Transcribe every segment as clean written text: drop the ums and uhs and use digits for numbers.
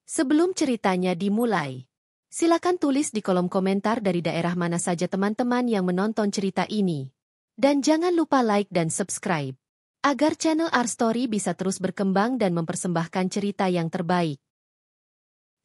Sebelum ceritanya dimulai, silakan tulis di kolom komentar dari daerah mana saja teman-teman yang menonton cerita ini. Dan jangan lupa like dan subscribe, agar channel Our Story bisa terus berkembang dan mempersembahkan cerita yang terbaik.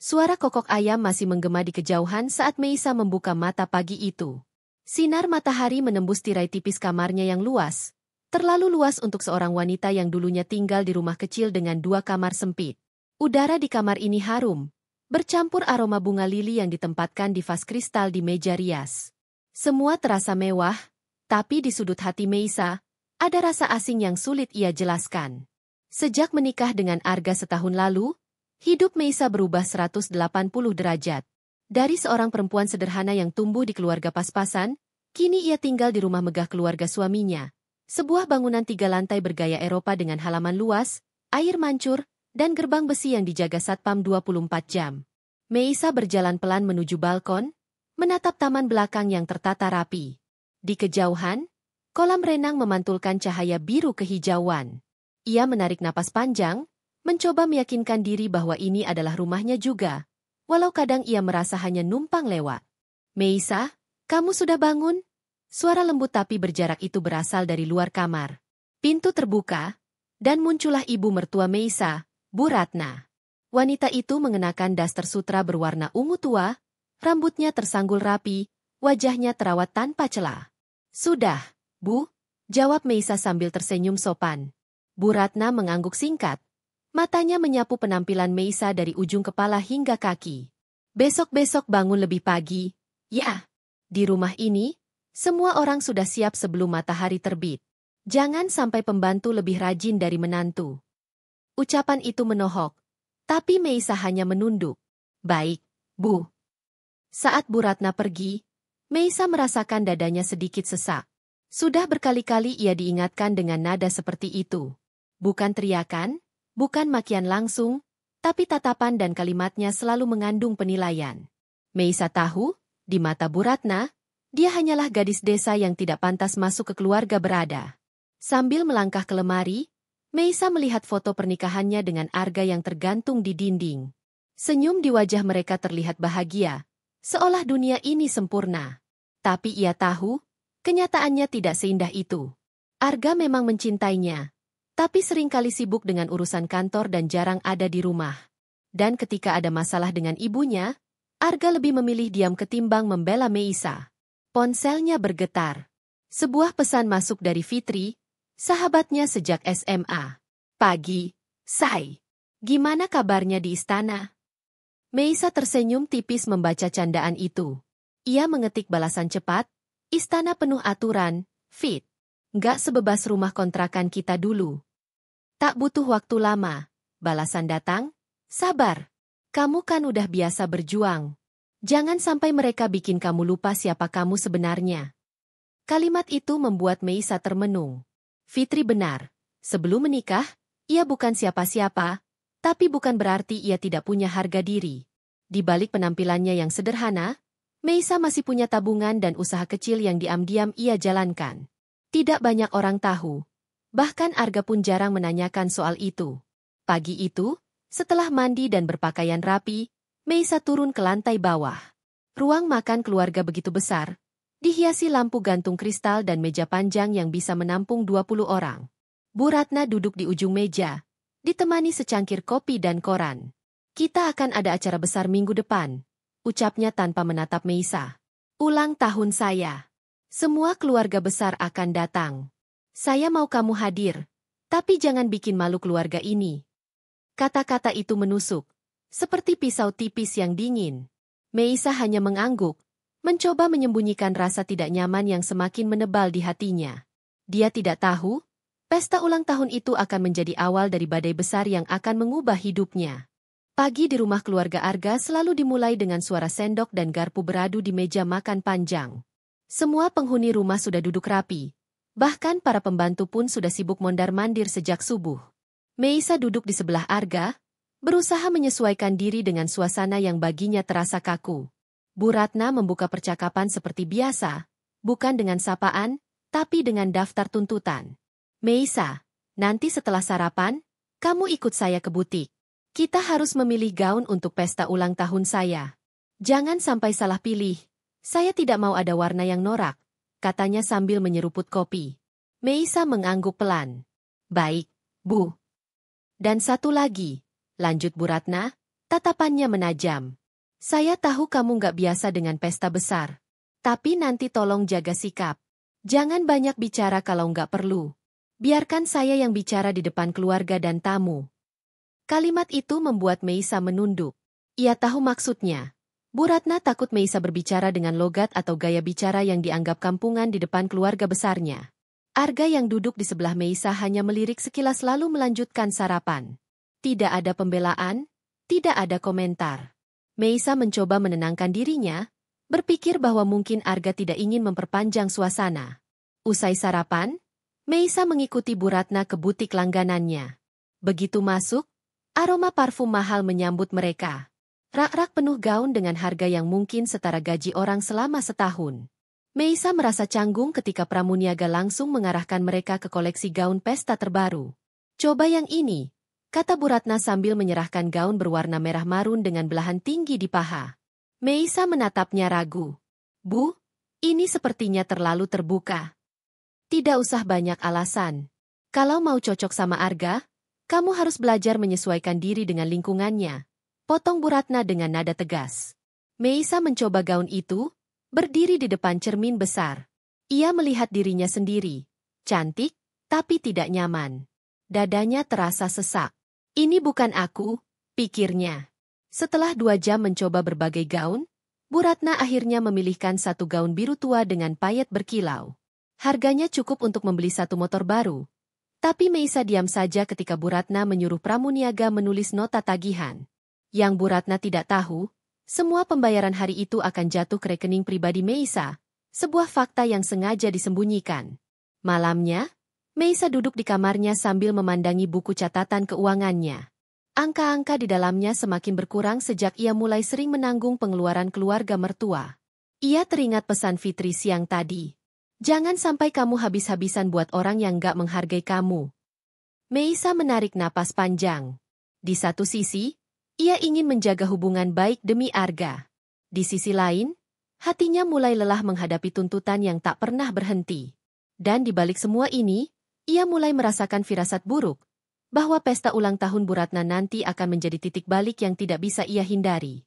Suara kokok ayam masih menggema di kejauhan saat Meisa membuka mata pagi itu. Sinar matahari menembus tirai tipis kamarnya yang luas, terlalu luas untuk seorang wanita yang dulunya tinggal di rumah kecil dengan 2 kamar sempit. Udara di kamar ini harum, bercampur aroma bunga lili yang ditempatkan di vas kristal di meja rias. Semua terasa mewah, tapi di sudut hati Meisa, ada rasa asing yang sulit ia jelaskan. Sejak menikah dengan Arga setahun lalu, hidup Meisa berubah 180 derajat. Dari seorang perempuan sederhana yang tumbuh di keluarga pas-pasan, kini ia tinggal di rumah megah keluarga suaminya. Sebuah bangunan 3 lantai bergaya Eropa dengan halaman luas, air mancur, dan gerbang besi yang dijaga satpam 24 jam. Meisa berjalan pelan menuju balkon, menatap taman belakang yang tertata rapi. Di kejauhan, kolam renang memantulkan cahaya biru kehijauan. Ia menarik napas panjang, mencoba meyakinkan diri bahwa ini adalah rumahnya juga, walau kadang ia merasa hanya numpang lewat. "Meisa, kamu sudah bangun?" Suara lembut tapi berjarak itu berasal dari luar kamar. Pintu terbuka, dan muncullah ibu mertua Meisa, Bu Ratna. Wanita itu mengenakan daster sutra berwarna ungu tua, rambutnya tersanggul rapi, wajahnya terawat tanpa celah. "Sudah, Bu," jawab Meisa sambil tersenyum sopan. Bu Ratna mengangguk singkat. Matanya menyapu penampilan Meisa dari ujung kepala hingga kaki. "Besok-besok bangun lebih pagi, ya. Di rumah ini, semua orang sudah siap sebelum matahari terbit. Jangan sampai pembantu lebih rajin dari menantu." Ucapan itu menohok, tapi Meisa hanya menunduk. "Baik, Bu." Saat Bu Ratna pergi, Meisa merasakan dadanya sedikit sesak. Sudah berkali-kali ia diingatkan dengan nada seperti itu. Bukan teriakan, bukan makian langsung, tapi tatapan dan kalimatnya selalu mengandung penilaian. Meisa tahu, di mata Bu Ratna, dia hanyalah gadis desa yang tidak pantas masuk ke keluarga berada. Sambil melangkah ke lemari, Meisa melihat foto pernikahannya dengan Arga yang tergantung di dinding. Senyum di wajah mereka terlihat bahagia, seolah dunia ini sempurna. Tapi ia tahu, kenyataannya tidak seindah itu. Arga memang mencintainya, tapi seringkali sibuk dengan urusan kantor dan jarang ada di rumah. Dan ketika ada masalah dengan ibunya, Arga lebih memilih diam ketimbang membela Meisa. Ponselnya bergetar. Sebuah pesan masuk dari Fitri, sahabatnya sejak SMA. "Pagi, Say. Gimana kabarnya di istana?" Meisa tersenyum tipis membaca candaan itu. Ia mengetik balasan cepat, "Istana penuh aturan, Fit. Nggak sebebas rumah kontrakan kita dulu." "Tak butuh waktu lama," balasan datang. "Sabar. Kamu kan udah biasa berjuang. Jangan sampai mereka bikin kamu lupa siapa kamu sebenarnya." Kalimat itu membuat Meisa termenung. Fitri benar. Sebelum menikah, ia bukan siapa-siapa, tapi bukan berarti ia tidak punya harga diri. Di balik penampilannya yang sederhana, Meisa masih punya tabungan dan usaha kecil yang diam-diam ia jalankan. Tidak banyak orang tahu. Bahkan Arga pun jarang menanyakan soal itu. Pagi itu, setelah mandi dan berpakaian rapi, Meisa turun ke lantai bawah. Ruang makan keluarga begitu besar, dihiasi lampu gantung kristal dan meja panjang yang bisa menampung 20 orang. Bu Ratna duduk di ujung meja, ditemani secangkir kopi dan koran. "Kita akan ada acara besar minggu depan," ucapnya tanpa menatap Meisa. "Ulang tahun saya. Semua keluarga besar akan datang. Saya mau kamu hadir, tapi jangan bikin malu keluarga ini." Kata-kata itu menusuk, seperti pisau tipis yang dingin. Meisa hanya mengangguk, mencoba menyembunyikan rasa tidak nyaman yang semakin menebal di hatinya. Dia tidak tahu, pesta ulang tahun itu akan menjadi awal dari badai besar yang akan mengubah hidupnya. Pagi di rumah keluarga Arga selalu dimulai dengan suara sendok dan garpu beradu di meja makan panjang. Semua penghuni rumah sudah duduk rapi, bahkan para pembantu pun sudah sibuk mondar-mandir sejak subuh. Meisa duduk di sebelah Arga, berusaha menyesuaikan diri dengan suasana yang baginya terasa kaku. Bu Ratna membuka percakapan seperti biasa, bukan dengan sapaan, tapi dengan daftar tuntutan. "Meisa, nanti setelah sarapan, kamu ikut saya ke butik. Kita harus memilih gaun untuk pesta ulang tahun saya. Jangan sampai salah pilih. Saya tidak mau ada warna yang norak, katanya sambil menyeruput kopi. Meisa mengangguk pelan. Baik, Bu. Dan satu lagi, lanjut Bu Ratna, tatapannya menajam. Saya tahu kamu nggak biasa dengan pesta besar. Tapi nanti tolong jaga sikap. Jangan banyak bicara kalau nggak perlu. Biarkan saya yang bicara di depan keluarga dan tamu. Kalimat itu membuat Meisa menunduk. Ia tahu maksudnya. Bu Ratna takut Meisa berbicara dengan logat atau gaya bicara yang dianggap kampungan di depan keluarga besarnya. Arga yang duduk di sebelah Meisa hanya melirik sekilas lalu melanjutkan sarapan. Tidak ada pembelaan, tidak ada komentar. Meisa mencoba menenangkan dirinya, berpikir bahwa mungkin Arga tidak ingin memperpanjang suasana. Usai sarapan, Meisa mengikuti Bu Ratna ke butik langganannya. Begitu masuk, aroma parfum mahal menyambut mereka. Rak-rak penuh gaun dengan harga yang mungkin setara gaji orang selama setahun. Meisa merasa canggung ketika pramuniaga langsung mengarahkan mereka ke koleksi gaun pesta terbaru. Coba yang ini, kata Bu Ratna sambil menyerahkan gaun berwarna merah marun dengan belahan tinggi di paha. Meisa menatapnya ragu. Bu, ini sepertinya terlalu terbuka. Tidak usah banyak alasan. Kalau mau cocok sama Arga, kamu harus belajar menyesuaikan diri dengan lingkungannya. Potong Bu Ratna dengan nada tegas. Meisa mencoba gaun itu, berdiri di depan cermin besar. Ia melihat dirinya sendiri. Cantik, tapi tidak nyaman. Dadanya terasa sesak. Ini bukan aku, pikirnya. Setelah 2 jam mencoba berbagai gaun, Bu Ratna akhirnya memilihkan satu gaun biru tua dengan payet berkilau. Harganya cukup untuk membeli satu motor baru. Tapi Meisa diam saja ketika Bu Ratna menyuruh pramuniaga menulis nota tagihan. Yang Bu Ratna tidak tahu, semua pembayaran hari itu akan jatuh ke rekening pribadi Meisa, sebuah fakta yang sengaja disembunyikan. Malamnya, Meisa duduk di kamarnya sambil memandangi buku catatan keuangannya. Angka-angka di dalamnya semakin berkurang sejak ia mulai sering menanggung pengeluaran keluarga mertua. Ia teringat pesan Fitri siang tadi. Jangan sampai kamu habis-habisan buat orang yang gak menghargai kamu. Meisa menarik napas panjang. Di satu sisi, ia ingin menjaga hubungan baik demi Arga. Di sisi lain, hatinya mulai lelah menghadapi tuntutan yang tak pernah berhenti. Dan di balik semua ini, ia mulai merasakan firasat buruk, bahwa pesta ulang tahun Bu Ratna nanti akan menjadi titik balik yang tidak bisa ia hindari.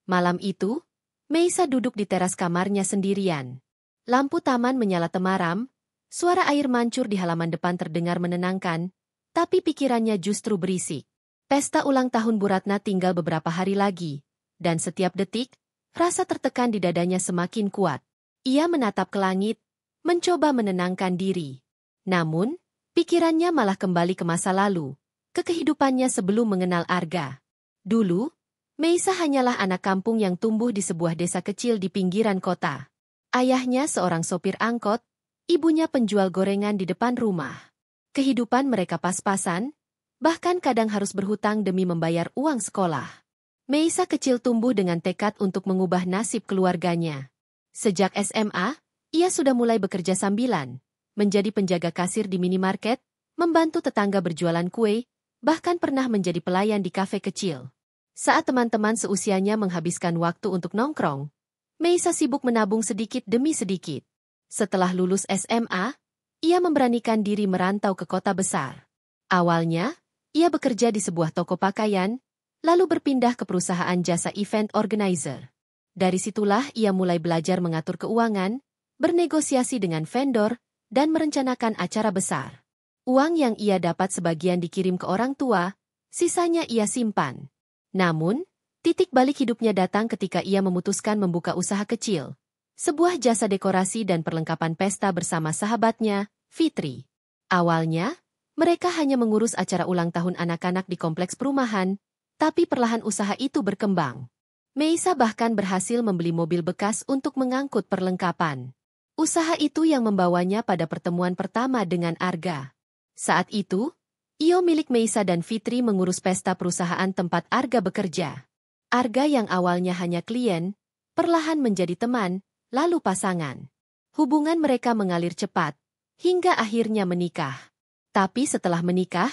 Malam itu, Meisa duduk di teras kamarnya sendirian. Lampu taman menyala temaram, suara air mancur di halaman depan terdengar menenangkan, tapi pikirannya justru berisik. Pesta ulang tahun Bu Ratna tinggal beberapa hari lagi, dan setiap detik, rasa tertekan di dadanya semakin kuat. Ia menatap ke langit, mencoba menenangkan diri. Namun, pikirannya malah kembali ke masa lalu, ke kehidupannya sebelum mengenal Arga. Dulu, Meisa hanyalah anak kampung yang tumbuh di sebuah desa kecil di pinggiran kota. Ayahnya seorang sopir angkot, ibunya penjual gorengan di depan rumah. Kehidupan mereka pas-pasan, bahkan kadang harus berhutang demi membayar uang sekolah. Meisa kecil tumbuh dengan tekad untuk mengubah nasib keluarganya. Sejak SMA, ia sudah mulai bekerja sambilan, menjadi penjaga kasir di minimarket, membantu tetangga berjualan kue, bahkan pernah menjadi pelayan di kafe kecil. Saat teman-teman seusianya menghabiskan waktu untuk nongkrong, Meisa sibuk menabung sedikit demi sedikit. Setelah lulus SMA, ia memberanikan diri merantau ke kota besar. Awalnya, ia bekerja di sebuah toko pakaian, lalu berpindah ke perusahaan jasa event organizer. Dari situlah ia mulai belajar mengatur keuangan, bernegosiasi dengan vendor, dan merencanakan acara besar. Uang yang ia dapat sebagian dikirim ke orang tua, sisanya ia simpan. Namun, titik balik hidupnya datang ketika ia memutuskan membuka usaha kecil, sebuah jasa dekorasi dan perlengkapan pesta bersama sahabatnya, Fitri. Awalnya, mereka hanya mengurus acara ulang tahun anak-anak di kompleks perumahan, tapi perlahan usaha itu berkembang. Meisa bahkan berhasil membeli mobil bekas untuk mengangkut perlengkapan. Usaha itu yang membawanya pada pertemuan pertama dengan Arga. Saat itu, Io milik Meisa dan Fitri mengurus pesta perusahaan tempat Arga bekerja. Arga yang awalnya hanya klien, perlahan menjadi teman, lalu pasangan. Hubungan mereka mengalir cepat, hingga akhirnya menikah. Tapi setelah menikah,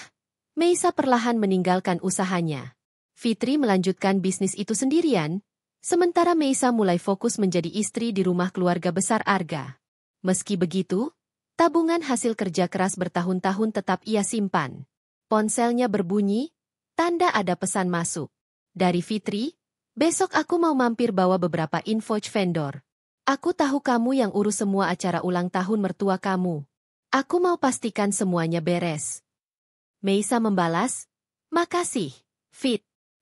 Meisa perlahan meninggalkan usahanya. Fitri melanjutkan bisnis itu sendirian, sementara Meisa mulai fokus menjadi istri di rumah keluarga besar Arga. Meski begitu, tabungan hasil kerja keras bertahun-tahun tetap ia simpan. Ponselnya berbunyi, tanda ada pesan masuk. Dari Fitri, besok aku mau mampir bawa beberapa invoice vendor. Aku tahu kamu yang urus semua acara ulang tahun mertua kamu. Aku mau pastikan semuanya beres. Meisa membalas, makasih, Fit.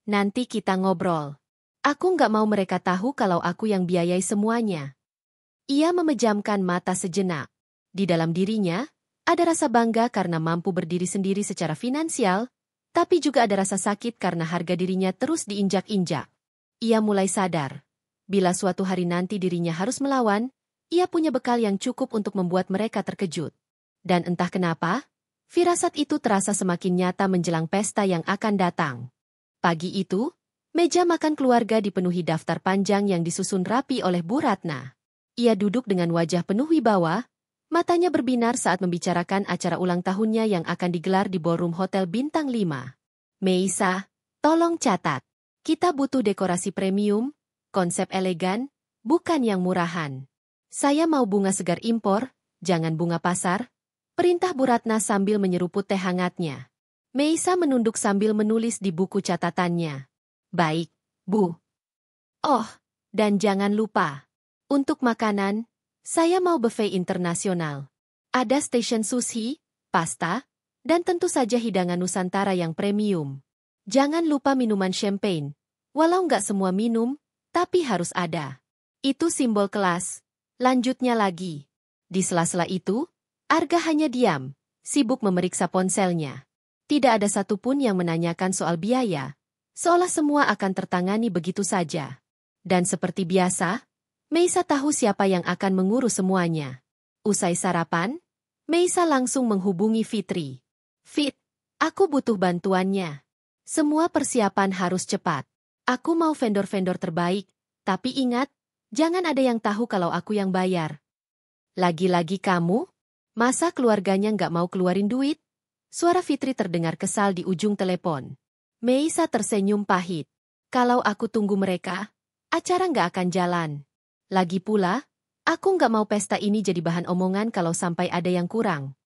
Nanti kita ngobrol. Aku nggak mau mereka tahu kalau aku yang biayai semuanya. Ia memejamkan mata sejenak. Di dalam dirinya, ada rasa bangga karena mampu berdiri sendiri secara finansial, tapi juga ada rasa sakit karena harga dirinya terus diinjak-injak. Ia mulai sadar, bila suatu hari nanti dirinya harus melawan, ia punya bekal yang cukup untuk membuat mereka terkejut. Dan entah kenapa, firasat itu terasa semakin nyata menjelang pesta yang akan datang. Pagi itu, meja makan keluarga dipenuhi daftar panjang yang disusun rapi oleh Bu Ratna. Ia duduk dengan wajah penuh wibawa, matanya berbinar saat membicarakan acara ulang tahunnya yang akan digelar di ballroom Hotel Bintang 5. Meisa, tolong catat. Kita butuh dekorasi premium, konsep elegan, bukan yang murahan. Saya mau bunga segar impor, jangan bunga pasar. Perintah Bu Ratna sambil menyeruput teh hangatnya. Meisa menunduk sambil menulis di buku catatannya. Baik, Bu. Oh, dan jangan lupa. Untuk makanan, saya mau buffet internasional. Ada station sushi, pasta, dan tentu saja hidangan Nusantara yang premium. Jangan lupa minuman champagne. Walau nggak semua minum, tapi harus ada. Itu simbol kelas. Lanjutnya lagi. Di sela-sela itu, Arga hanya diam, sibuk memeriksa ponselnya. Tidak ada satupun yang menanyakan soal biaya, seolah semua akan tertangani begitu saja. Dan seperti biasa, Meisa tahu siapa yang akan mengurus semuanya. Usai sarapan, Meisa langsung menghubungi Fitri. Fit, aku butuh bantuannya. Semua persiapan harus cepat. Aku mau vendor-vendor terbaik, tapi ingat, jangan ada yang tahu kalau aku yang bayar. Lagi-lagi kamu? Masa keluarganya nggak mau keluarin duit? Suara Fitri terdengar kesal di ujung telepon. Meisa tersenyum pahit. Kalau aku tunggu mereka, acara nggak akan jalan. Lagi pula, aku nggak mau pesta ini jadi bahan omongan kalau sampai ada yang kurang.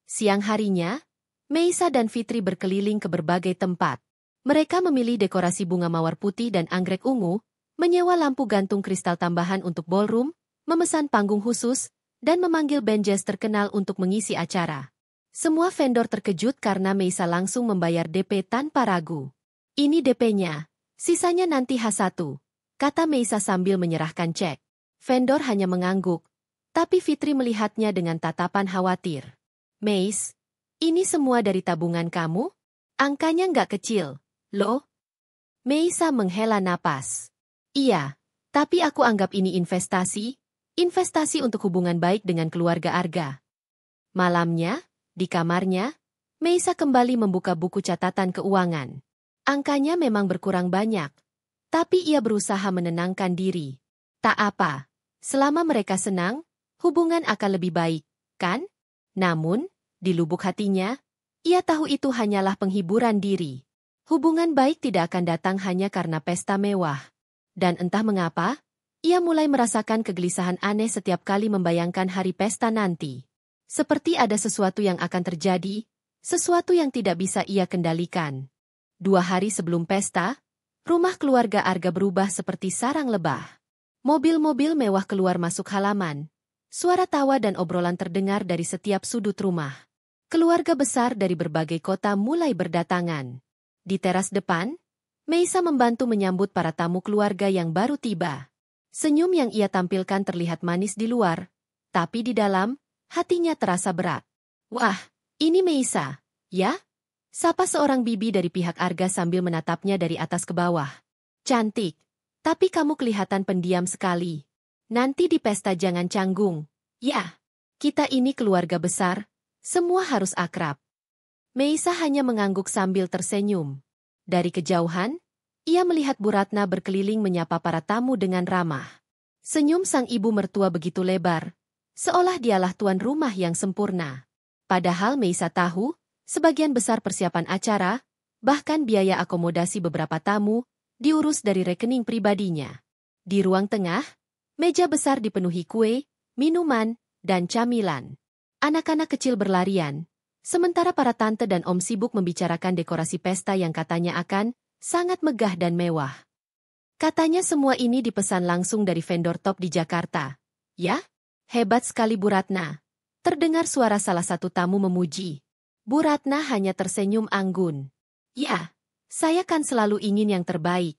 Siang harinya, Meisa dan Fitri berkeliling ke berbagai tempat. Mereka memilih dekorasi bunga mawar putih dan anggrek ungu, menyewa lampu gantung kristal tambahan untuk ballroom, memesan panggung khusus, dan memanggil band jazz terkenal untuk mengisi acara. Semua vendor terkejut karena Meisa langsung membayar DP tanpa ragu. Ini DP-nya, sisanya nanti H1, kata Meisa sambil menyerahkan cek. Vendor hanya mengangguk, tapi Fitri melihatnya dengan tatapan khawatir. Meis, ini semua dari tabungan kamu? Angkanya nggak kecil, loh? Meisa menghela napas. Iya, tapi aku anggap ini investasi untuk hubungan baik dengan keluarga Arga. Malamnya, di kamarnya, Meisa kembali membuka buku catatan keuangan. Angkanya memang berkurang banyak, tapi ia berusaha menenangkan diri. Tak apa, selama mereka senang, hubungan akan lebih baik, kan? Namun, di lubuk hatinya, ia tahu itu hanyalah penghiburan diri. Hubungan baik tidak akan datang hanya karena pesta mewah. Dan entah mengapa, ia mulai merasakan kegelisahan aneh setiap kali membayangkan hari pesta nanti. Seperti ada sesuatu yang akan terjadi, sesuatu yang tidak bisa ia kendalikan. 2 hari sebelum pesta, rumah keluarga Arga berubah seperti sarang lebah. Mobil-mobil mewah keluar masuk halaman. Suara tawa dan obrolan terdengar dari setiap sudut rumah. Keluarga besar dari berbagai kota mulai berdatangan. Di teras depan, Meisa membantu menyambut para tamu keluarga yang baru tiba. Senyum yang ia tampilkan terlihat manis di luar, tapi di dalam, hatinya terasa berat. Wah, ini Meisa, ya? Sapa seorang bibi dari pihak Arga sambil menatapnya dari atas ke bawah. Cantik, tapi kamu kelihatan pendiam sekali. Nanti di pesta jangan canggung. Ya, kita ini keluarga besar, semua harus akrab. Meisa hanya mengangguk sambil tersenyum. Dari kejauhan, ia melihat Bu Ratna berkeliling menyapa para tamu dengan ramah. Senyum sang ibu mertua begitu lebar, seolah dialah tuan rumah yang sempurna. Padahal Meisa tahu, sebagian besar persiapan acara, Bahkan biaya akomodasi beberapa tamu diurus dari rekening pribadinya. Di ruang tengah, meja besar dipenuhi kue, minuman, dan camilan. Anak-anak kecil berlarian, sementara para tante dan om sibuk membicarakan dekorasi pesta yang katanya akan sangat megah dan mewah. Katanya semua ini dipesan langsung dari vendor top di Jakarta. Ya? Hebat sekali Bu Ratna. Terdengar suara salah satu tamu memuji. Bu Ratna hanya tersenyum anggun. Ya, saya kan selalu ingin yang terbaik.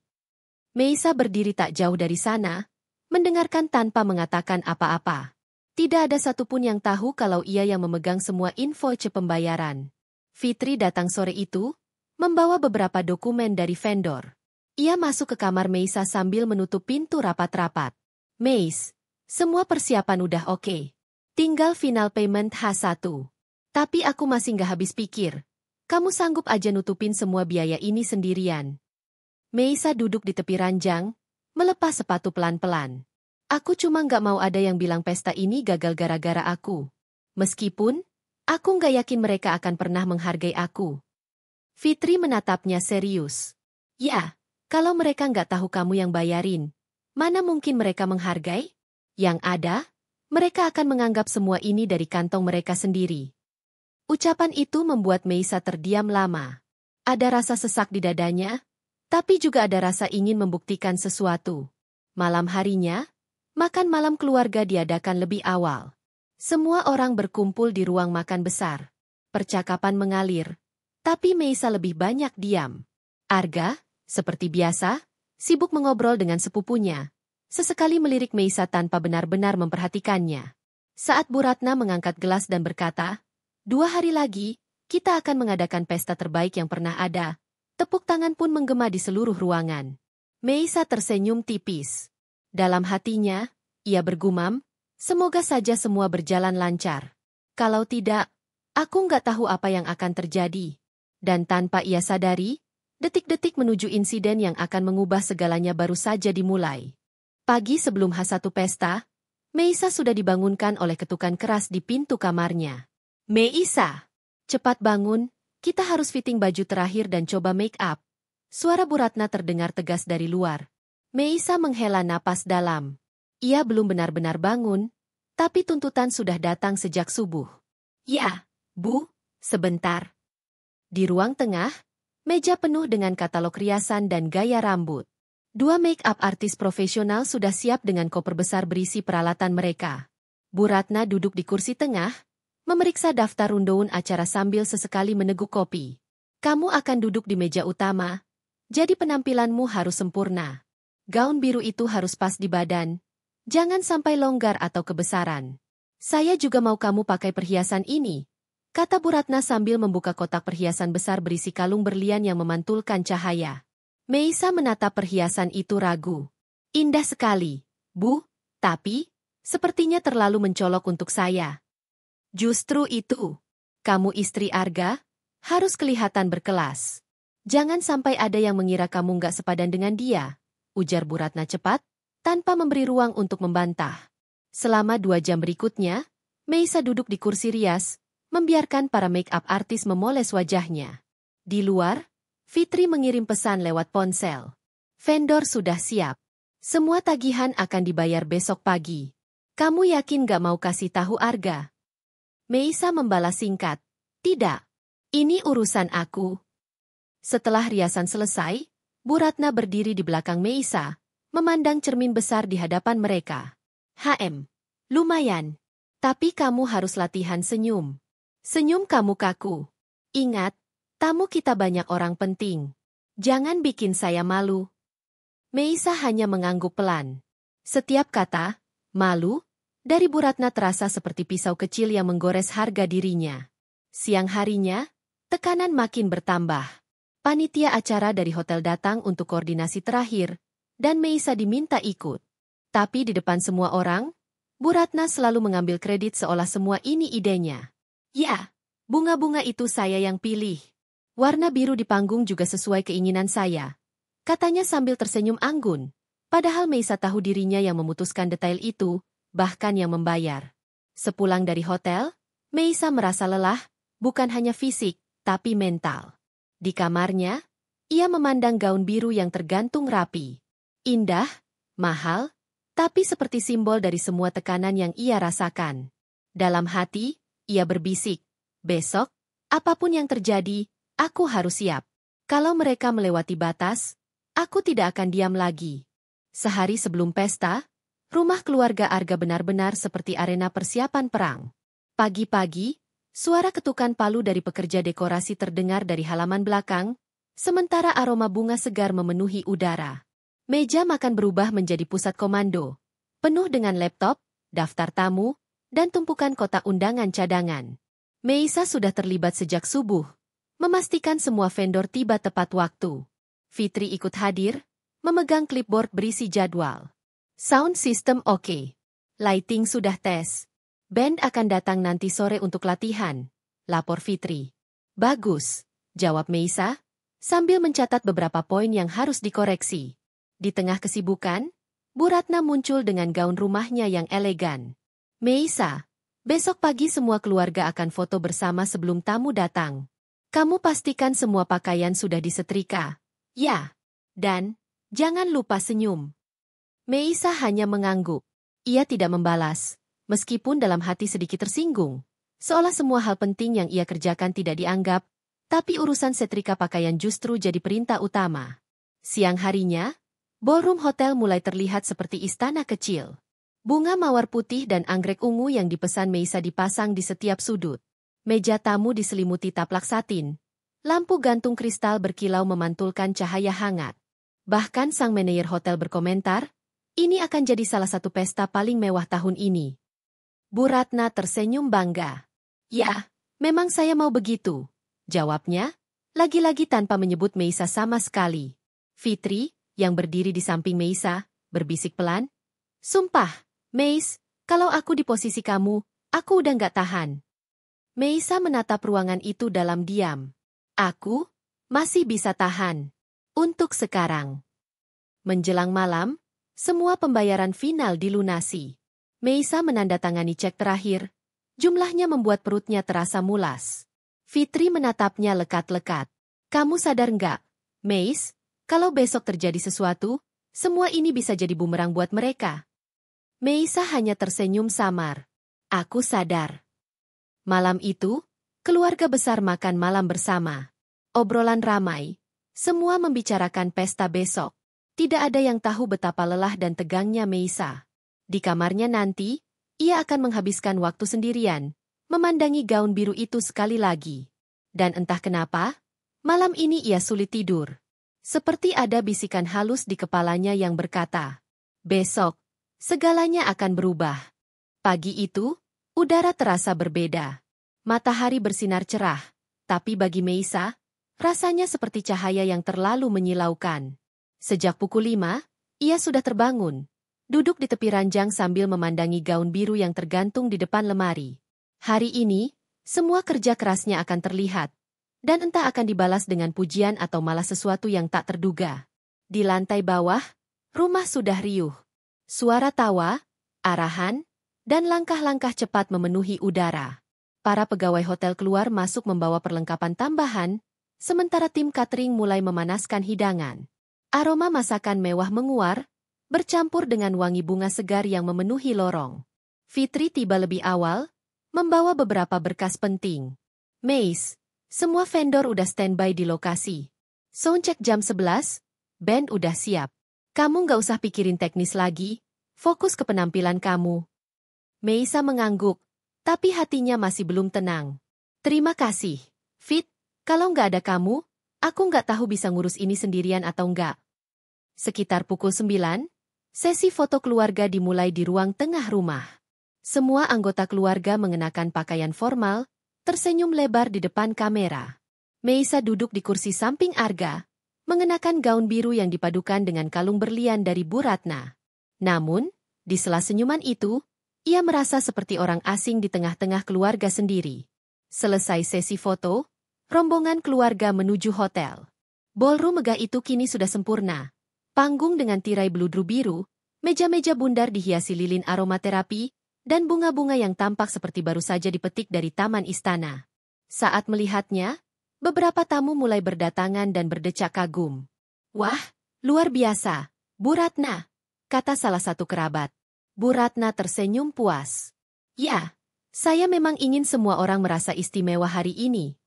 Meisa berdiri tak jauh dari sana, mendengarkan tanpa mengatakan apa-apa. Tidak ada satupun yang tahu kalau ia yang memegang semua invoice pembayaran. Fitri datang sore itu, membawa beberapa dokumen dari vendor. Ia masuk ke kamar Meisa sambil menutup pintu rapat-rapat. Meis, semua persiapan udah oke. Tinggal final payment H1. Tapi aku masih nggak habis pikir. Kamu sanggup aja nutupin semua biaya ini sendirian. Meisa duduk di tepi ranjang, melepas sepatu pelan-pelan. Aku cuma nggak mau ada yang bilang pesta ini gagal gara-gara aku. Meskipun, aku nggak yakin mereka akan pernah menghargai aku. Fitri menatapnya serius. Ya, kalau mereka nggak tahu kamu yang bayarin, mana mungkin mereka menghargai? Yang ada, mereka akan menganggap semua ini dari kantong mereka sendiri. Ucapan itu membuat Meisa terdiam lama. Ada rasa sesak di dadanya, tapi juga ada rasa ingin membuktikan sesuatu. Malam harinya, makan malam keluarga diadakan lebih awal. Semua orang berkumpul di ruang makan besar. Percakapan mengalir, tapi Meisa lebih banyak diam. Arga, seperti biasa, sibuk mengobrol dengan sepupunya. Sesekali melirik Meisa tanpa benar-benar memperhatikannya. Saat Bu Ratna mengangkat gelas dan berkata, 2 hari lagi, kita akan mengadakan pesta terbaik yang pernah ada. Tepuk tangan pun menggema di seluruh ruangan. Meisa tersenyum tipis. Dalam hatinya, ia bergumam, semoga saja semua berjalan lancar. Kalau tidak, aku nggak tahu apa yang akan terjadi. Dan tanpa ia sadari, detik-detik menuju insiden yang akan mengubah segalanya baru saja dimulai. Pagi sebelum H1 pesta, Meisa sudah dibangunkan oleh ketukan keras di pintu kamarnya. Meisa, cepat bangun, kita harus fitting baju terakhir dan coba make up. Suara Bu Ratna terdengar tegas dari luar. Meisa menghela napas dalam. Ia belum benar-benar bangun, tapi tuntutan sudah datang sejak subuh. Ya, Bu, sebentar. Di ruang tengah, meja penuh dengan katalog riasan dan gaya rambut. 2 make up artis profesional sudah siap dengan koper besar berisi peralatan mereka. Bu Ratna duduk di kursi tengah, memeriksa daftar rundown acara sambil sesekali meneguk kopi. Kamu akan duduk di meja utama, jadi penampilanmu harus sempurna. Gaun biru itu harus pas di badan, jangan sampai longgar atau kebesaran. Saya juga mau kamu pakai perhiasan ini, kata Bu Ratna sambil membuka kotak perhiasan besar berisi kalung berlian yang memantulkan cahaya. Meisa menatap perhiasan itu ragu. Indah sekali, Bu, tapi sepertinya terlalu mencolok untuk saya. Justru itu, kamu istri Arga, harus kelihatan berkelas. Jangan sampai ada yang mengira kamu nggak sepadan dengan dia, ujar Bu Ratna cepat, tanpa memberi ruang untuk membantah. Selama 2 jam berikutnya, Meisa duduk di kursi rias, membiarkan para make-up artis memoles wajahnya. Di luar, Fitri mengirim pesan lewat ponsel. Vendor sudah siap. Semua tagihan akan dibayar besok pagi. Kamu yakin nggak mau kasih tahu Arga? Meisa membalas singkat, tidak, ini urusan aku. Setelah riasan selesai, Bu Ratna berdiri di belakang Meisa, memandang cermin besar di hadapan mereka. Lumayan. Tapi kamu harus latihan senyum. Senyum kamu kaku. Ingat, tamu kita banyak orang penting. Jangan bikin saya malu. Meisa hanya mengangguk pelan. Setiap kata, malu, dari Bu Ratna terasa seperti pisau kecil yang menggores harga dirinya. Siang harinya, tekanan makin bertambah. Panitia acara dari hotel datang untuk koordinasi terakhir, dan Meisa diminta ikut. Tapi di depan semua orang, Bu Ratna selalu mengambil kredit seolah semua ini idenya. Ya, bunga-bunga itu saya yang pilih. Warna biru di panggung juga sesuai keinginan saya, katanya sambil tersenyum anggun. Padahal Meisa tahu dirinya yang memutuskan detail itu, bahkan yang membayar. Sepulang dari hotel, Meisa merasa lelah, bukan hanya fisik, tapi mental. Di kamarnya, ia memandang gaun biru yang tergantung rapi. Indah, mahal, tapi seperti simbol dari semua tekanan yang ia rasakan. Dalam hati, ia berbisik, besok, apapun yang terjadi, aku harus siap. Kalau mereka melewati batas, aku tidak akan diam lagi. Sehari sebelum pesta, rumah keluarga Arga benar-benar seperti arena persiapan perang. Pagi-pagi, suara ketukan palu dari pekerja dekorasi terdengar dari halaman belakang, sementara aroma bunga segar memenuhi udara. Meja makan berubah menjadi pusat komando, penuh dengan laptop, daftar tamu, dan tumpukan kotak undangan cadangan. Meisa sudah terlibat sejak subuh, memastikan semua vendor tiba tepat waktu. Fitri ikut hadir, memegang clipboard berisi jadwal. Sound system oke. Lighting sudah tes. Band akan datang nanti sore untuk latihan, lapor Fitri. Bagus, jawab Meisa, sambil mencatat beberapa poin yang harus dikoreksi. Di tengah kesibukan, Bu Ratna muncul dengan gaun rumahnya yang elegan. Meisa, besok pagi semua keluarga akan foto bersama sebelum tamu datang. Kamu pastikan semua pakaian sudah disetrika. Ya. Dan, jangan lupa senyum. Meisa hanya mengangguk. Ia tidak membalas, meskipun dalam hati sedikit tersinggung. Seolah semua hal penting yang ia kerjakan tidak dianggap, tapi urusan setrika pakaian justru jadi perintah utama. Siang harinya, ballroom hotel mulai terlihat seperti istana kecil. Bunga mawar putih dan anggrek ungu yang dipesan Meisa dipasang di setiap sudut. Meja tamu diselimuti taplak satin. Lampu gantung kristal berkilau memantulkan cahaya hangat. Bahkan sang manajer hotel berkomentar, ini akan jadi salah satu pesta paling mewah tahun ini. Bu Ratna tersenyum bangga. Ya, memang saya mau begitu, jawabnya, lagi-lagi tanpa menyebut Meisa sama sekali. Fitri, yang berdiri di samping Meisa, berbisik pelan. Sumpah, Meis, kalau aku di posisi kamu, aku udah nggak tahan. Meisa menatap ruangan itu dalam diam. Aku masih bisa tahan. Untuk sekarang. Menjelang malam, semua pembayaran final dilunasi. Meisa menandatangani cek terakhir. Jumlahnya membuat perutnya terasa mulas. Fitri menatapnya lekat-lekat. Kamu sadar nggak, Meis, kalau besok terjadi sesuatu, semua ini bisa jadi bumerang buat mereka. Meisa hanya tersenyum samar. Aku sadar. Malam itu, keluarga besar makan malam bersama. Obrolan ramai. Semua membicarakan pesta besok. Tidak ada yang tahu betapa lelah dan tegangnya Meisa. Di kamarnya nanti, ia akan menghabiskan waktu sendirian, memandangi gaun biru itu sekali lagi. Dan entah kenapa, malam ini ia sulit tidur. Seperti ada bisikan halus di kepalanya yang berkata, besok, segalanya akan berubah. Pagi itu, udara terasa berbeda. Matahari bersinar cerah, tapi bagi Meisa, rasanya seperti cahaya yang terlalu menyilaukan. Sejak pukul 5, ia sudah terbangun, duduk di tepi ranjang sambil memandangi gaun biru yang tergantung di depan lemari. Hari ini, semua kerja kerasnya akan terlihat, dan entah akan dibalas dengan pujian atau malah sesuatu yang tak terduga. Di lantai bawah, rumah sudah riuh. Suara tawa, arahan, dan langkah-langkah cepat memenuhi udara. Para pegawai hotel keluar masuk membawa perlengkapan tambahan, sementara tim catering mulai memanaskan hidangan. Aroma masakan mewah menguar, bercampur dengan wangi bunga segar yang memenuhi lorong. Fitri tiba lebih awal, membawa beberapa berkas penting. Meis, semua vendor udah standby di lokasi. Soundcheck jam 11, band udah siap. Kamu nggak usah pikirin teknis lagi, fokus ke penampilan kamu. Meisa mengangguk, tapi hatinya masih belum tenang. Terima kasih, Fit, kalau nggak ada kamu, aku nggak tahu bisa ngurus ini sendirian atau nggak. Sekitar pukul 9, sesi foto keluarga dimulai di ruang tengah rumah. Semua anggota keluarga mengenakan pakaian formal, tersenyum lebar di depan kamera. Meisa duduk di kursi samping Arga, mengenakan gaun biru yang dipadukan dengan kalung berlian dari Bu Ratna. Namun, di sela senyuman itu, ia merasa seperti orang asing di tengah-tengah keluarga sendiri. Selesai sesi foto, rombongan keluarga menuju hotel. Ballroom megah itu kini sudah sempurna. Panggung dengan tirai beludru biru, meja-meja bundar dihiasi lilin aromaterapi, dan bunga-bunga yang tampak seperti baru saja dipetik dari taman istana. Saat melihatnya, beberapa tamu mulai berdatangan dan berdecak kagum. "Wah, luar biasa, Bu Ratna," kata salah satu kerabat. Bu Ratna tersenyum puas. "Ya, saya memang ingin semua orang merasa istimewa hari ini."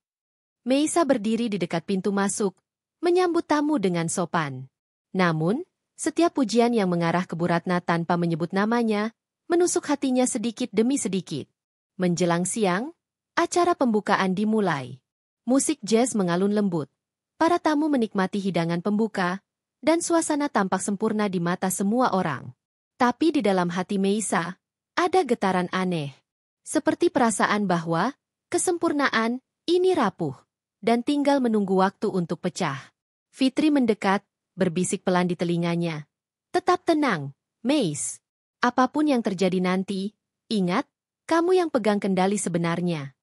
Meisa berdiri di dekat pintu masuk, menyambut tamu dengan sopan. Namun, setiap pujian yang mengarah ke Bu Ratna tanpa menyebut namanya, menusuk hatinya sedikit demi sedikit. Menjelang siang, acara pembukaan dimulai. Musik jazz mengalun lembut. Para tamu menikmati hidangan pembuka, dan suasana tampak sempurna di mata semua orang. Tapi di dalam hati Meisa, ada getaran aneh. Seperti perasaan bahwa kesempurnaan ini rapuh, dan tinggal menunggu waktu untuk pecah. Fitri mendekat, berbisik pelan di telinganya. "Tetap tenang, Meis. Apapun yang terjadi nanti, ingat, kamu yang pegang kendali sebenarnya."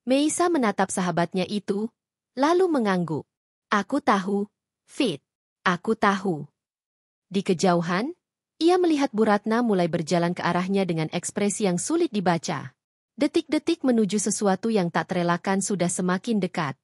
Meisa menatap sahabatnya itu, lalu mengangguk. "Aku tahu, Fit. Aku tahu." Di kejauhan, ia melihat Bu Ratna mulai berjalan ke arahnya dengan ekspresi yang sulit dibaca. Detik-detik menuju sesuatu yang tak terelakkan sudah semakin dekat.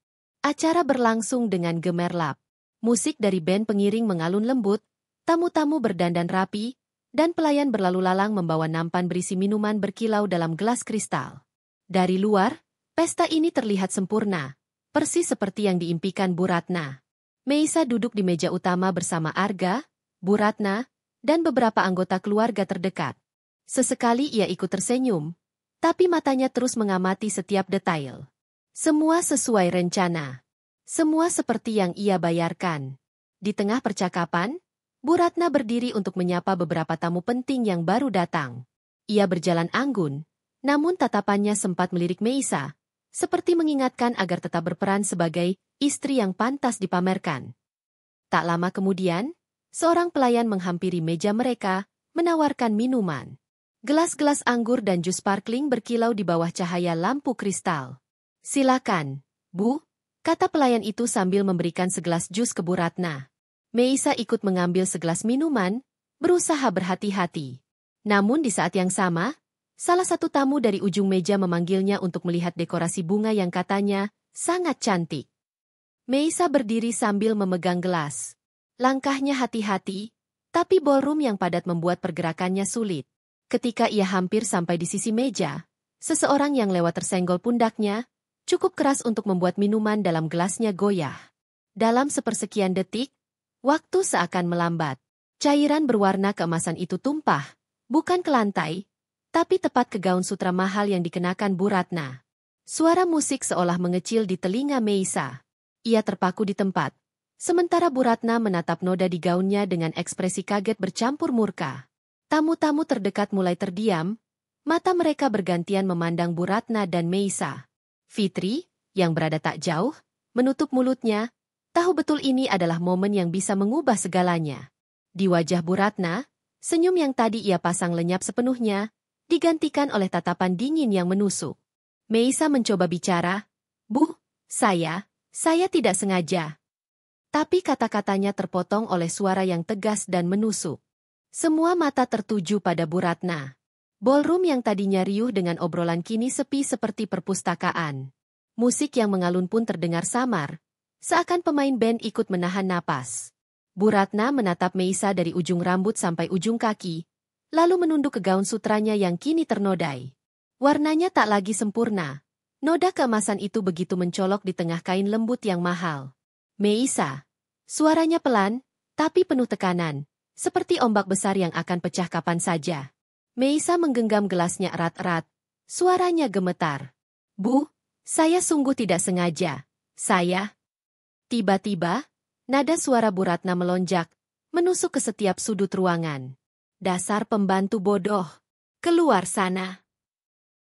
Acara berlangsung dengan gemerlap. Musik dari band pengiring mengalun lembut, tamu-tamu berdandan rapi, dan pelayan berlalu lalang membawa nampan berisi minuman berkilau dalam gelas kristal. Dari luar, pesta ini terlihat sempurna, persis seperti yang diimpikan Bu Ratna. Meisa duduk di meja utama bersama Arga, Bu Ratna, dan beberapa anggota keluarga terdekat. Sesekali ia ikut tersenyum, tapi matanya terus mengamati setiap detail. Semua sesuai rencana. Semua seperti yang ia bayarkan. Di tengah percakapan, Bu Ratna berdiri untuk menyapa beberapa tamu penting yang baru datang. Ia berjalan anggun, namun tatapannya sempat melirik Meisa, seperti mengingatkan agar tetap berperan sebagai istri yang pantas dipamerkan. Tak lama kemudian, seorang pelayan menghampiri meja mereka, menawarkan minuman. Gelas-gelas anggur dan jus sparkling berkilau di bawah cahaya lampu kristal. "Silakan, Bu," kata pelayan itu sambil memberikan segelas jus ke Bu Ratna. Meisa ikut mengambil segelas minuman, berusaha berhati-hati. Namun di saat yang sama, salah satu tamu dari ujung meja memanggilnya untuk melihat dekorasi bunga yang katanya sangat cantik. Meisa berdiri sambil memegang gelas. Langkahnya hati-hati, tapi ballroom yang padat membuat pergerakannya sulit. Ketika ia hampir sampai di sisi meja, seseorang yang lewat tersenggol pundaknya, cukup keras untuk membuat minuman dalam gelasnya goyah. Dalam sepersekian detik, waktu seakan melambat. Cairan berwarna keemasan itu tumpah, bukan ke lantai, tapi tepat ke gaun sutra mahal yang dikenakan Bu Ratna. Suara musik seolah mengecil di telinga Meisa. Ia terpaku di tempat. Sementara Bu Ratna menatap noda di gaunnya dengan ekspresi kaget bercampur murka. Tamu-tamu terdekat mulai terdiam, mata mereka bergantian memandang Bu Ratna dan Meisa. Fitri, yang berada tak jauh, menutup mulutnya, tahu betul ini adalah momen yang bisa mengubah segalanya. Di wajah Bu Ratna, senyum yang tadi ia pasang lenyap sepenuhnya, digantikan oleh tatapan dingin yang menusuk. Meisa mencoba bicara, "Bu, saya tidak sengaja." Tapi kata-katanya terpotong oleh suara yang tegas dan menusuk. Semua mata tertuju pada Bu Ratna. Ballroom yang tadinya riuh dengan obrolan kini sepi seperti perpustakaan. Musik yang mengalun pun terdengar samar, seakan pemain band ikut menahan napas. Bu Ratna menatap Meisa dari ujung rambut sampai ujung kaki, lalu menunduk ke gaun sutranya yang kini ternodai. Warnanya tak lagi sempurna. Noda keemasan itu begitu mencolok di tengah kain lembut yang mahal. "Meisa." Suaranya pelan, tapi penuh tekanan, seperti ombak besar yang akan pecah kapan saja. Meisa menggenggam gelasnya erat-erat. Suaranya gemetar. "Bu, saya sungguh tidak sengaja. Saya..." Tiba-tiba, nada suara Bu Ratna melonjak, menusuk ke setiap sudut ruangan. "Dasar pembantu bodoh. Keluar sana."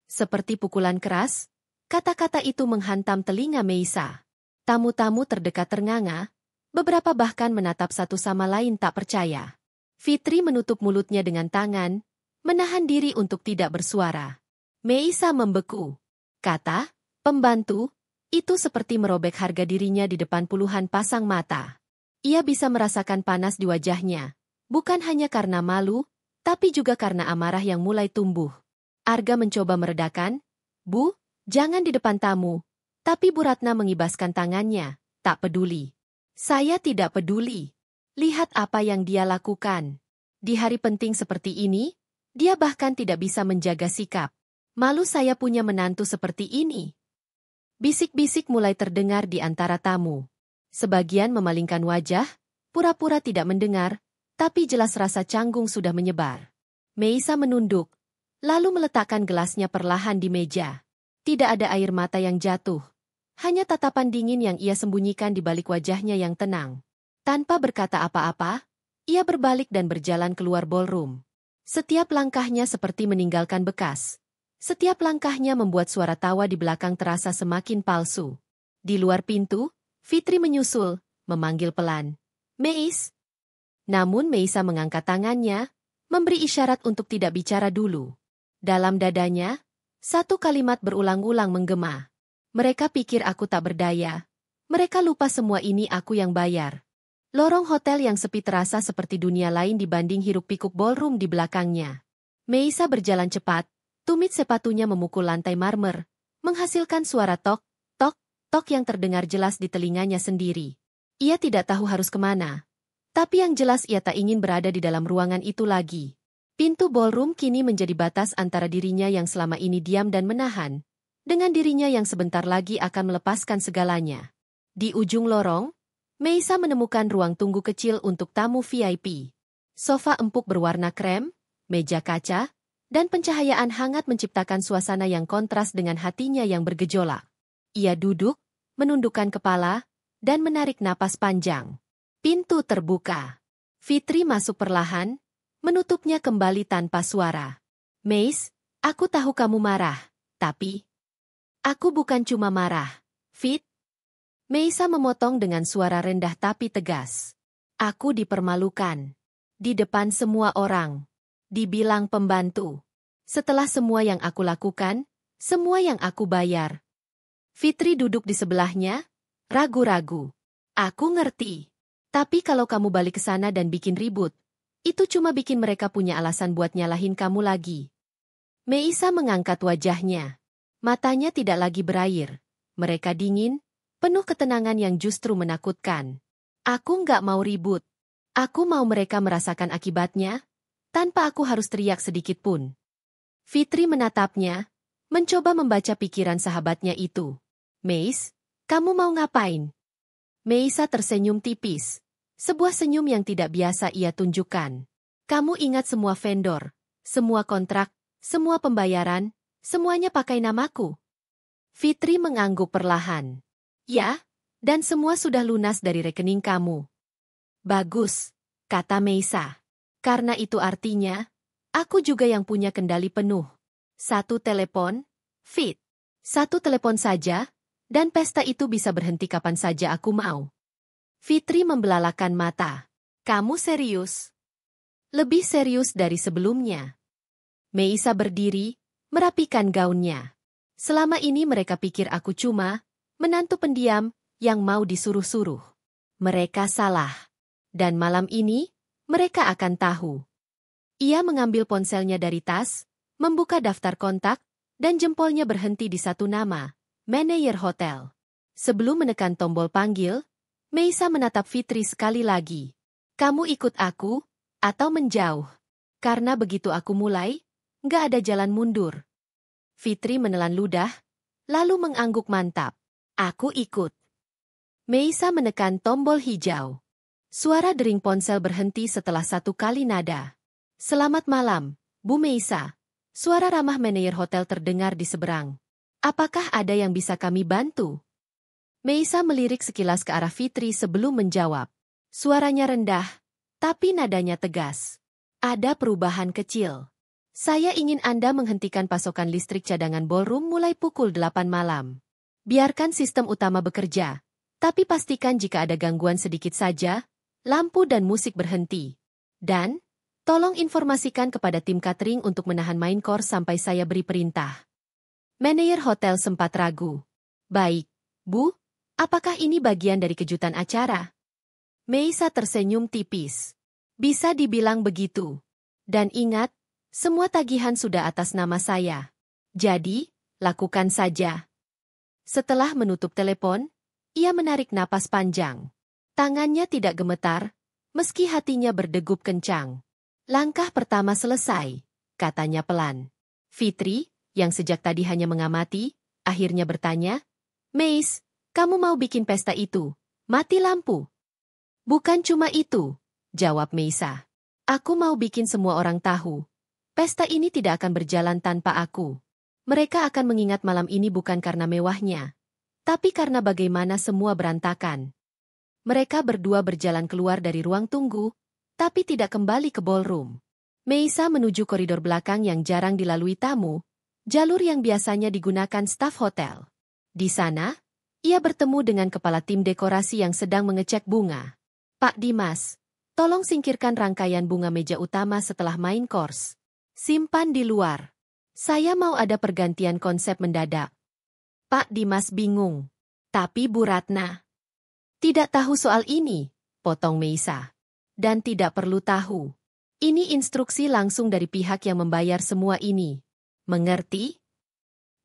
Seperti pukulan keras, kata-kata itu menghantam telinga Meisa. Tamu-tamu terdekat ternganga, beberapa bahkan menatap satu sama lain tak percaya. Fitri menutup mulutnya dengan tangan, menahan diri untuk tidak bersuara. Meisa membeku. Kata, "Pembantu," itu seperti merobek harga dirinya di depan puluhan pasang mata. Ia bisa merasakan panas di wajahnya, bukan hanya karena malu, tapi juga karena amarah yang mulai tumbuh. Arga mencoba meredakan, "Bu, jangan di depan tamu." Tapi Bu Ratna mengibaskan tangannya, tak peduli. Saya tidak peduli. Lihat apa yang dia lakukan. Di hari penting seperti ini, dia bahkan tidak bisa menjaga sikap. Malu saya punya menantu seperti ini. Bisik-bisik mulai terdengar di antara tamu. Sebagian memalingkan wajah, pura-pura tidak mendengar, tapi jelas rasa canggung sudah menyebar. Meisa menunduk, lalu meletakkan gelasnya perlahan di meja. Tidak ada air mata yang jatuh. Hanya tatapan dingin yang ia sembunyikan di balik wajahnya yang tenang. Tanpa berkata apa-apa, ia berbalik dan berjalan keluar ballroom. Setiap langkahnya seperti meninggalkan bekas. Setiap langkahnya membuat suara tawa di belakang terasa semakin palsu. Di luar pintu, Fitri menyusul, memanggil pelan. Meis. Namun Meisa mengangkat tangannya, memberi isyarat untuk tidak bicara dulu. Dalam dadanya, satu kalimat berulang-ulang menggema. Mereka pikir aku tak berdaya. Mereka lupa semua ini aku yang bayar. Lorong hotel yang sepi terasa seperti dunia lain dibanding hiruk-pikuk ballroom di belakangnya. Meisa berjalan cepat, tumit sepatunya memukul lantai marmer, menghasilkan suara tok, tok, tok yang terdengar jelas di telinganya sendiri. Ia tidak tahu harus kemana. Tapi yang jelas ia tak ingin berada di dalam ruangan itu lagi. Pintu ballroom kini menjadi batas antara dirinya yang selama ini diam dan menahan, dengan dirinya yang sebentar lagi akan melepaskan segalanya. Di ujung lorong, Meisa menemukan ruang tunggu kecil untuk tamu VIP. Sofa empuk berwarna krem, meja kaca, dan pencahayaan hangat menciptakan suasana yang kontras dengan hatinya yang bergejolak. Ia duduk, menundukkan kepala, dan menarik napas panjang. Pintu terbuka. Fitri masuk perlahan, menutupnya kembali tanpa suara. Meis, aku tahu kamu marah, tapi aku bukan cuma marah, Fit. Meisa memotong dengan suara rendah tapi tegas. Aku dipermalukan. Di depan semua orang. Dibilang pembantu. Setelah semua yang aku lakukan, semua yang aku bayar. Fitri duduk di sebelahnya, ragu-ragu. Aku ngerti. Tapi kalau kamu balik ke sana dan bikin ribut, itu cuma bikin mereka punya alasan buat nyalahin kamu lagi. Meisa mengangkat wajahnya. Matanya tidak lagi berair. Mereka dingin, penuh ketenangan yang justru menakutkan. Aku nggak mau ribut. Aku mau mereka merasakan akibatnya, tanpa aku harus teriak sedikit pun. Fitri menatapnya, mencoba membaca pikiran sahabatnya itu. Meis, kamu mau ngapain? Meisa tersenyum tipis. Sebuah senyum yang tidak biasa ia tunjukkan. Kamu ingat semua vendor, semua kontrak, semua pembayaran, semuanya pakai namaku. Fitri mengangguk perlahan. Ya, dan semua sudah lunas dari rekening kamu. Bagus, kata Meisa. Karena itu artinya, aku juga yang punya kendali penuh. Satu telepon, Fit. Satu telepon saja, dan pesta itu bisa berhenti kapan saja aku mau. Fitri membelalakan mata. Kamu serius? Lebih serius dari sebelumnya. Meisa berdiri, merapikan gaunnya. Selama ini mereka pikir aku cuma menantu pendiam yang mau disuruh-suruh. Mereka salah. Dan malam ini, mereka akan tahu. Ia mengambil ponselnya dari tas, membuka daftar kontak, dan jempolnya berhenti di satu nama, Manajer Hotel. Sebelum menekan tombol panggil, Meisa menatap Fitri sekali lagi. Kamu ikut aku, atau menjauh? Karena begitu aku mulai, nggak ada jalan mundur. Fitri menelan ludah, lalu mengangguk mantap. Aku ikut. Meisa menekan tombol hijau. Suara dering ponsel berhenti setelah satu kali nada. Selamat malam, Bu Meisa. Suara ramah manajer hotel terdengar di seberang. Apakah ada yang bisa kami bantu? Meisa melirik sekilas ke arah Fitri sebelum menjawab. Suaranya rendah, tapi nadanya tegas. Ada perubahan kecil. Saya ingin Anda menghentikan pasokan listrik cadangan ballroom mulai pukul 8 malam. Biarkan sistem utama bekerja, tapi pastikan jika ada gangguan sedikit saja, lampu dan musik berhenti. Dan, tolong informasikan kepada tim catering untuk menahan main course sampai saya beri perintah. Manajer hotel sempat ragu. Baik, Bu, apakah ini bagian dari kejutan acara? Meisa tersenyum tipis. Bisa dibilang begitu. Dan ingat, semua tagihan sudah atas nama saya. Jadi, lakukan saja. Setelah menutup telepon, ia menarik napas panjang. Tangannya tidak gemetar, meski hatinya berdegup kencang. Langkah pertama selesai, katanya pelan. Fitri, yang sejak tadi hanya mengamati, akhirnya bertanya, Meis, kamu mau bikin pesta itu? Mati lampu. Bukan cuma itu, jawab Meisa. Aku mau bikin semua orang tahu. Pesta ini tidak akan berjalan tanpa aku. Mereka akan mengingat malam ini bukan karena mewahnya, tapi karena bagaimana semua berantakan. Mereka berdua berjalan keluar dari ruang tunggu, tapi tidak kembali ke ballroom. Meisa menuju koridor belakang yang jarang dilalui tamu, jalur yang biasanya digunakan staf hotel. Di sana, ia bertemu dengan kepala tim dekorasi yang sedang mengecek bunga. Pak Dimas, tolong singkirkan rangkaian bunga meja utama setelah main course. Simpan di luar. Saya mau ada pergantian konsep mendadak. Pak Dimas bingung. Tapi Bu Ratna tidak tahu soal ini, potong Meisa. Dan tidak perlu tahu. Ini instruksi langsung dari pihak yang membayar semua ini. Mengerti?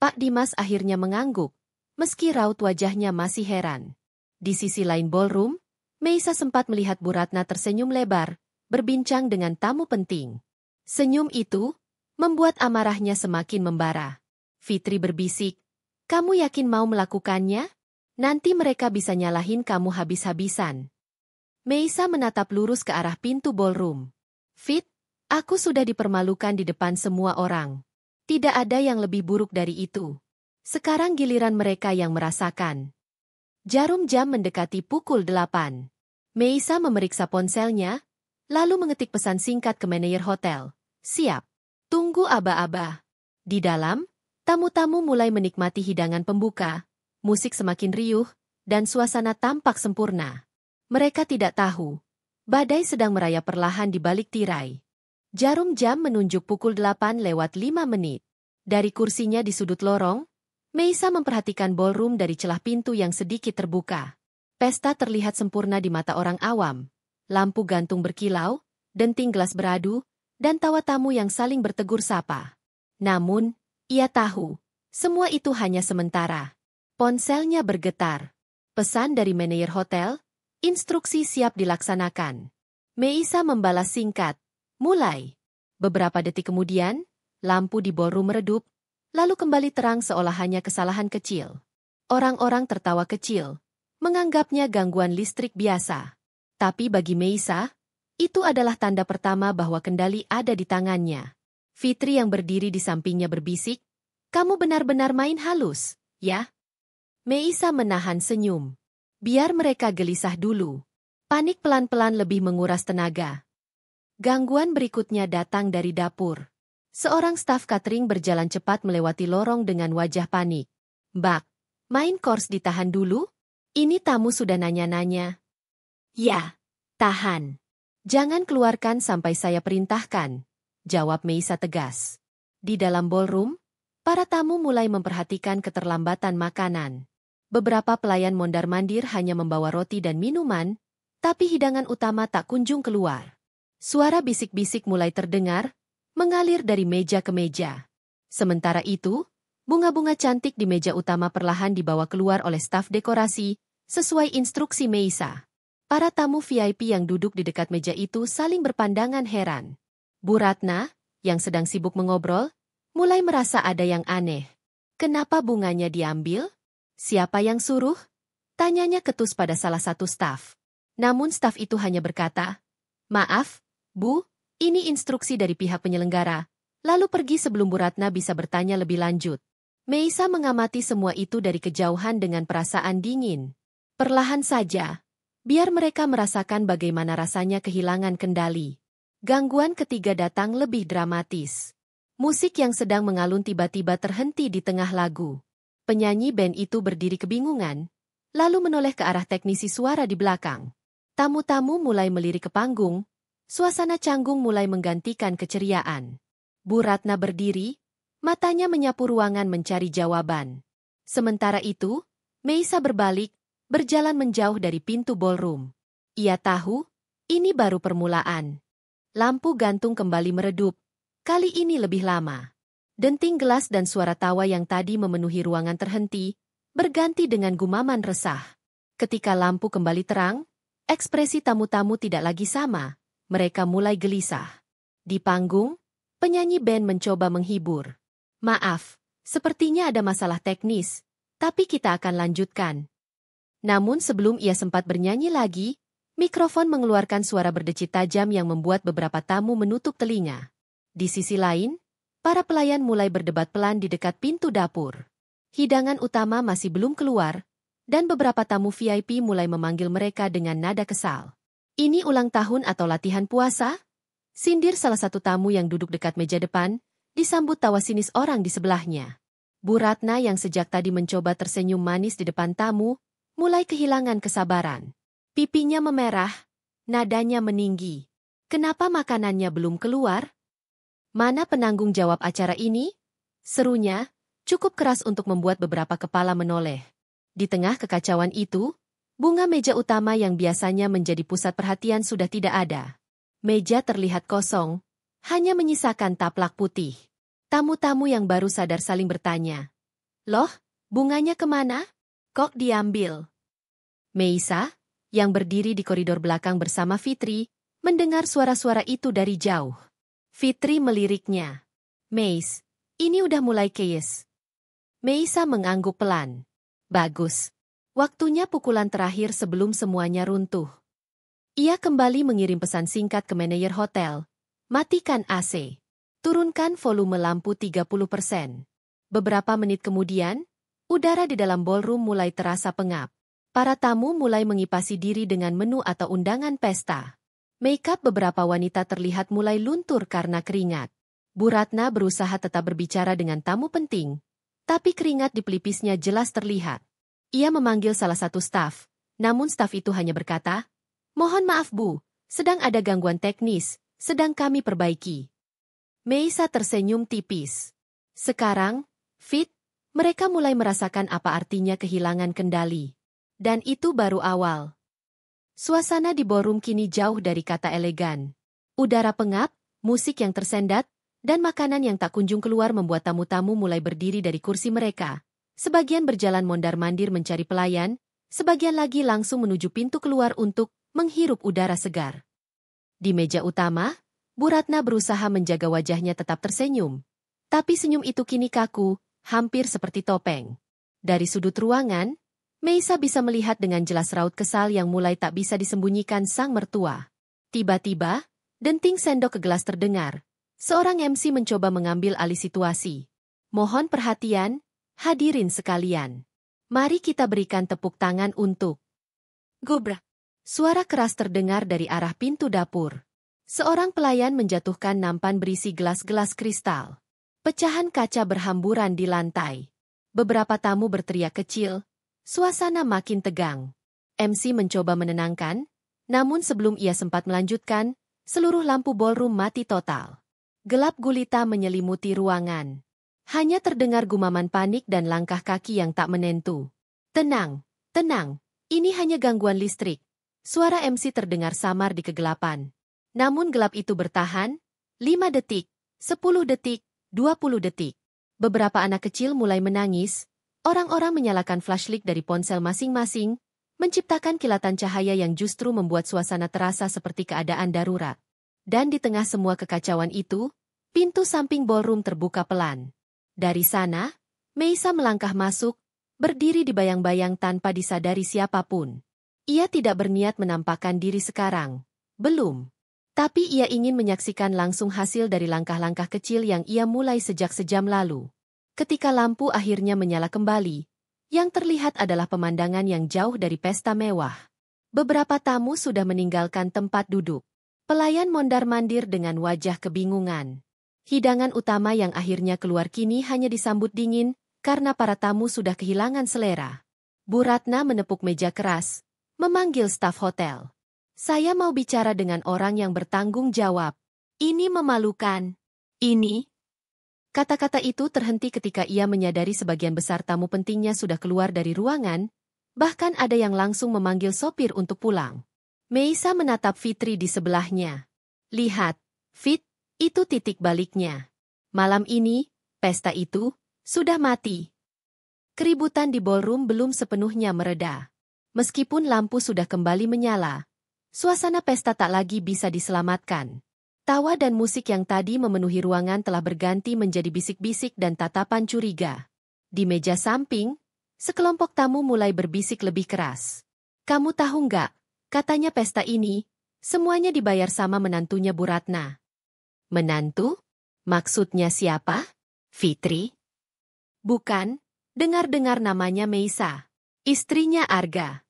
Pak Dimas akhirnya mengangguk, meski raut wajahnya masih heran. Di sisi lain ballroom, Meisa sempat melihat Bu Ratna tersenyum lebar, berbincang dengan tamu penting. Senyum itu membuat amarahnya semakin membara. Fitri berbisik, kamu yakin mau melakukannya? Nanti mereka bisa nyalahin kamu habis-habisan. Meisa menatap lurus ke arah pintu ballroom. Fit, aku sudah dipermalukan di depan semua orang. Tidak ada yang lebih buruk dari itu. Sekarang giliran mereka yang merasakan. Jarum jam mendekati pukul 8. Meisa memeriksa ponselnya, lalu mengetik pesan singkat ke manajer hotel. Siap. Tunggu aba-aba. Di dalam, tamu-tamu mulai menikmati hidangan pembuka, musik semakin riuh, dan suasana tampak sempurna. Mereka tidak tahu, badai sedang merayap perlahan di balik tirai. Jarum jam menunjuk pukul 8:05. Dari kursinya di sudut lorong, Meisa memperhatikan ballroom dari celah pintu yang sedikit terbuka. Pesta terlihat sempurna di mata orang awam. Lampu gantung berkilau, denting gelas beradu, dan tawa tamu yang saling bertegur sapa. Namun, ia tahu, semua itu hanya sementara. Ponselnya bergetar. Pesan dari manajer hotel, instruksi siap dilaksanakan. Meisa membalas singkat, mulai. Beberapa detik kemudian, lampu di ballroom meredup, lalu kembali terang seolah hanya kesalahan kecil. Orang-orang tertawa kecil, menganggapnya gangguan listrik biasa. Tapi bagi Meisa, itu adalah tanda pertama bahwa kendali ada di tangannya. Fitri yang berdiri di sampingnya berbisik, kamu benar-benar main halus, ya? Meisa menahan senyum. Biar mereka gelisah dulu. Panik pelan-pelan lebih menguras tenaga. Gangguan berikutnya datang dari dapur. Seorang staf catering berjalan cepat melewati lorong dengan wajah panik. Mbak, main course ditahan dulu? Ini tamu sudah nanya-nanya. Ya, tahan. Jangan keluarkan sampai saya perintahkan, jawab Meisa tegas. Di dalam ballroom, para tamu mulai memperhatikan keterlambatan makanan. Beberapa pelayan mondar-mandir hanya membawa roti dan minuman, tapi hidangan utama tak kunjung keluar. Suara bisik-bisik mulai terdengar, mengalir dari meja ke meja. Sementara itu, bunga-bunga cantik di meja utama perlahan dibawa keluar oleh staf dekorasi, sesuai instruksi Meisa. Para tamu VIP yang duduk di dekat meja itu saling berpandangan heran. Bu Ratna, yang sedang sibuk mengobrol, mulai merasa ada yang aneh. Kenapa bunganya diambil? Siapa yang suruh? Tanyanya ketus pada salah satu staf. Namun staf itu hanya berkata, maaf, Bu, ini instruksi dari pihak penyelenggara. Lalu pergi sebelum Bu Ratna bisa bertanya lebih lanjut. Meisa mengamati semua itu dari kejauhan dengan perasaan dingin. Perlahan saja, biar mereka merasakan bagaimana rasanya kehilangan kendali. Gangguan ketiga datang lebih dramatis. Musik yang sedang mengalun tiba-tiba terhenti di tengah lagu. Penyanyi band itu berdiri kebingungan, lalu menoleh ke arah teknisi suara di belakang. Tamu-tamu mulai melirik ke panggung, suasana canggung mulai menggantikan keceriaan. Bu Ratna berdiri, matanya menyapu ruangan mencari jawaban. Sementara itu, Meisa berbalik, berjalan menjauh dari pintu ballroom. Ia tahu, ini baru permulaan. Lampu gantung kembali meredup, kali ini lebih lama. Denting gelas dan suara tawa yang tadi memenuhi ruangan terhenti, berganti dengan gumaman resah. Ketika lampu kembali terang, ekspresi tamu-tamu tidak lagi sama, mereka mulai gelisah. Di panggung, penyanyi band mencoba menghibur. Maaf, sepertinya ada masalah teknis, tapi kita akan lanjutkan. Namun sebelum ia sempat bernyanyi lagi, mikrofon mengeluarkan suara berdecit tajam yang membuat beberapa tamu menutup telinga. Di sisi lain, para pelayan mulai berdebat pelan di dekat pintu dapur. Hidangan utama masih belum keluar, dan beberapa tamu VIP mulai memanggil mereka dengan nada kesal. Ini ulang tahun atau latihan puasa? Sindir salah satu tamu yang duduk dekat meja depan, disambut tawa sinis orang di sebelahnya. Bu Ratna yang sejak tadi mencoba tersenyum manis di depan tamu, mulai kehilangan kesabaran. Pipinya memerah, nadanya meninggi. Kenapa makanannya belum keluar? Mana penanggung jawab acara ini? Serunya, cukup keras untuk membuat beberapa kepala menoleh. Di tengah kekacauan itu, bunga meja utama yang biasanya menjadi pusat perhatian sudah tidak ada. Meja terlihat kosong, hanya menyisakan taplak putih. Tamu-tamu yang baru sadar saling bertanya. Loh, bunganya kemana? Kok diambil? Meisa, yang berdiri di koridor belakang bersama Fitri, mendengar suara-suara itu dari jauh. Fitri meliriknya. Meis, ini udah mulai chaos. Meisa mengangguk pelan. Bagus. Waktunya pukulan terakhir sebelum semuanya runtuh. Ia kembali mengirim pesan singkat ke manajer hotel. Matikan AC. Turunkan volume lampu 30%. Beberapa menit kemudian, udara di dalam ballroom mulai terasa pengap. Para tamu mulai mengipasi diri dengan menu atau undangan pesta. Makeup beberapa wanita terlihat mulai luntur karena keringat. Bu Ratna berusaha tetap berbicara dengan tamu penting, tapi keringat di pelipisnya jelas terlihat. Ia memanggil salah satu staf, namun staf itu hanya berkata, "Mohon maaf Bu, sedang ada gangguan teknis, sedang kami perbaiki." Meisa tersenyum tipis. Sekarang, Fit, mereka mulai merasakan apa artinya kehilangan kendali. Dan itu baru awal. Suasana di ballroom kini jauh dari kata elegan. Udara pengap, musik yang tersendat, dan makanan yang tak kunjung keluar membuat tamu-tamu mulai berdiri dari kursi mereka. Sebagian berjalan mondar-mandir mencari pelayan, sebagian lagi langsung menuju pintu keluar untuk menghirup udara segar. Di meja utama, Bu Ratna berusaha menjaga wajahnya tetap tersenyum. Tapi senyum itu kini kaku, hampir seperti topeng. Dari sudut ruangan, Meisa bisa melihat dengan jelas raut kesal yang mulai tak bisa disembunyikan sang mertua. Tiba-tiba, denting sendok ke gelas terdengar. Seorang MC mencoba mengambil alih situasi. Mohon perhatian, hadirin sekalian. Mari kita berikan tepuk tangan untuk Gobra. Suara keras terdengar dari arah pintu dapur. Seorang pelayan menjatuhkan nampan berisi gelas-gelas kristal. Pecahan kaca berhamburan di lantai. Beberapa tamu berteriak kecil. Suasana makin tegang. MC mencoba menenangkan, namun sebelum ia sempat melanjutkan, seluruh lampu ballroom mati total. Gelap gulita menyelimuti ruangan. Hanya terdengar gumaman panik dan langkah kaki yang tak menentu. Tenang, tenang, ini hanya gangguan listrik. Suara MC terdengar samar di kegelapan. Namun gelap itu bertahan, 5 detik, 10 detik, 20 detik. Beberapa anak kecil mulai menangis. Orang-orang menyalakan flashlight dari ponsel masing-masing, menciptakan kilatan cahaya yang justru membuat suasana terasa seperti keadaan darurat. Dan di tengah semua kekacauan itu, pintu samping ballroom terbuka pelan. Dari sana, Meisa melangkah masuk, berdiri di bayang-bayang tanpa disadari siapapun. Ia tidak berniat menampakkan diri sekarang. Belum. Tapi ia ingin menyaksikan langsung hasil dari langkah-langkah kecil yang ia mulai sejak sejam lalu. Ketika lampu akhirnya menyala kembali, yang terlihat adalah pemandangan yang jauh dari pesta mewah. Beberapa tamu sudah meninggalkan tempat duduk. Pelayan mondar-mandir dengan wajah kebingungan. Hidangan utama yang akhirnya keluar kini hanya disambut dingin, karena para tamu sudah kehilangan selera. Bu Ratna menepuk meja keras, memanggil staf hotel. Saya mau bicara dengan orang yang bertanggung jawab. Ini memalukan. Ini. Kata-kata itu terhenti ketika ia menyadari sebagian besar tamu pentingnya sudah keluar dari ruangan, bahkan ada yang langsung memanggil sopir untuk pulang. Meisa menatap Fitri di sebelahnya. Lihat, Fit, itu titik baliknya. Malam ini, pesta itu, sudah mati. Keributan di ballroom belum sepenuhnya mereda. Meskipun lampu sudah kembali menyala, suasana pesta tak lagi bisa diselamatkan. Tawa dan musik yang tadi memenuhi ruangan telah berganti menjadi bisik-bisik dan tatapan curiga. Di meja samping, sekelompok tamu mulai berbisik lebih keras. "Kamu tahu nggak, katanya pesta ini, semuanya dibayar sama menantunya Bu Ratna." "Menantu? Maksudnya siapa? Fitri?" "Bukan, dengar-dengar namanya Meisa. Istrinya Arga."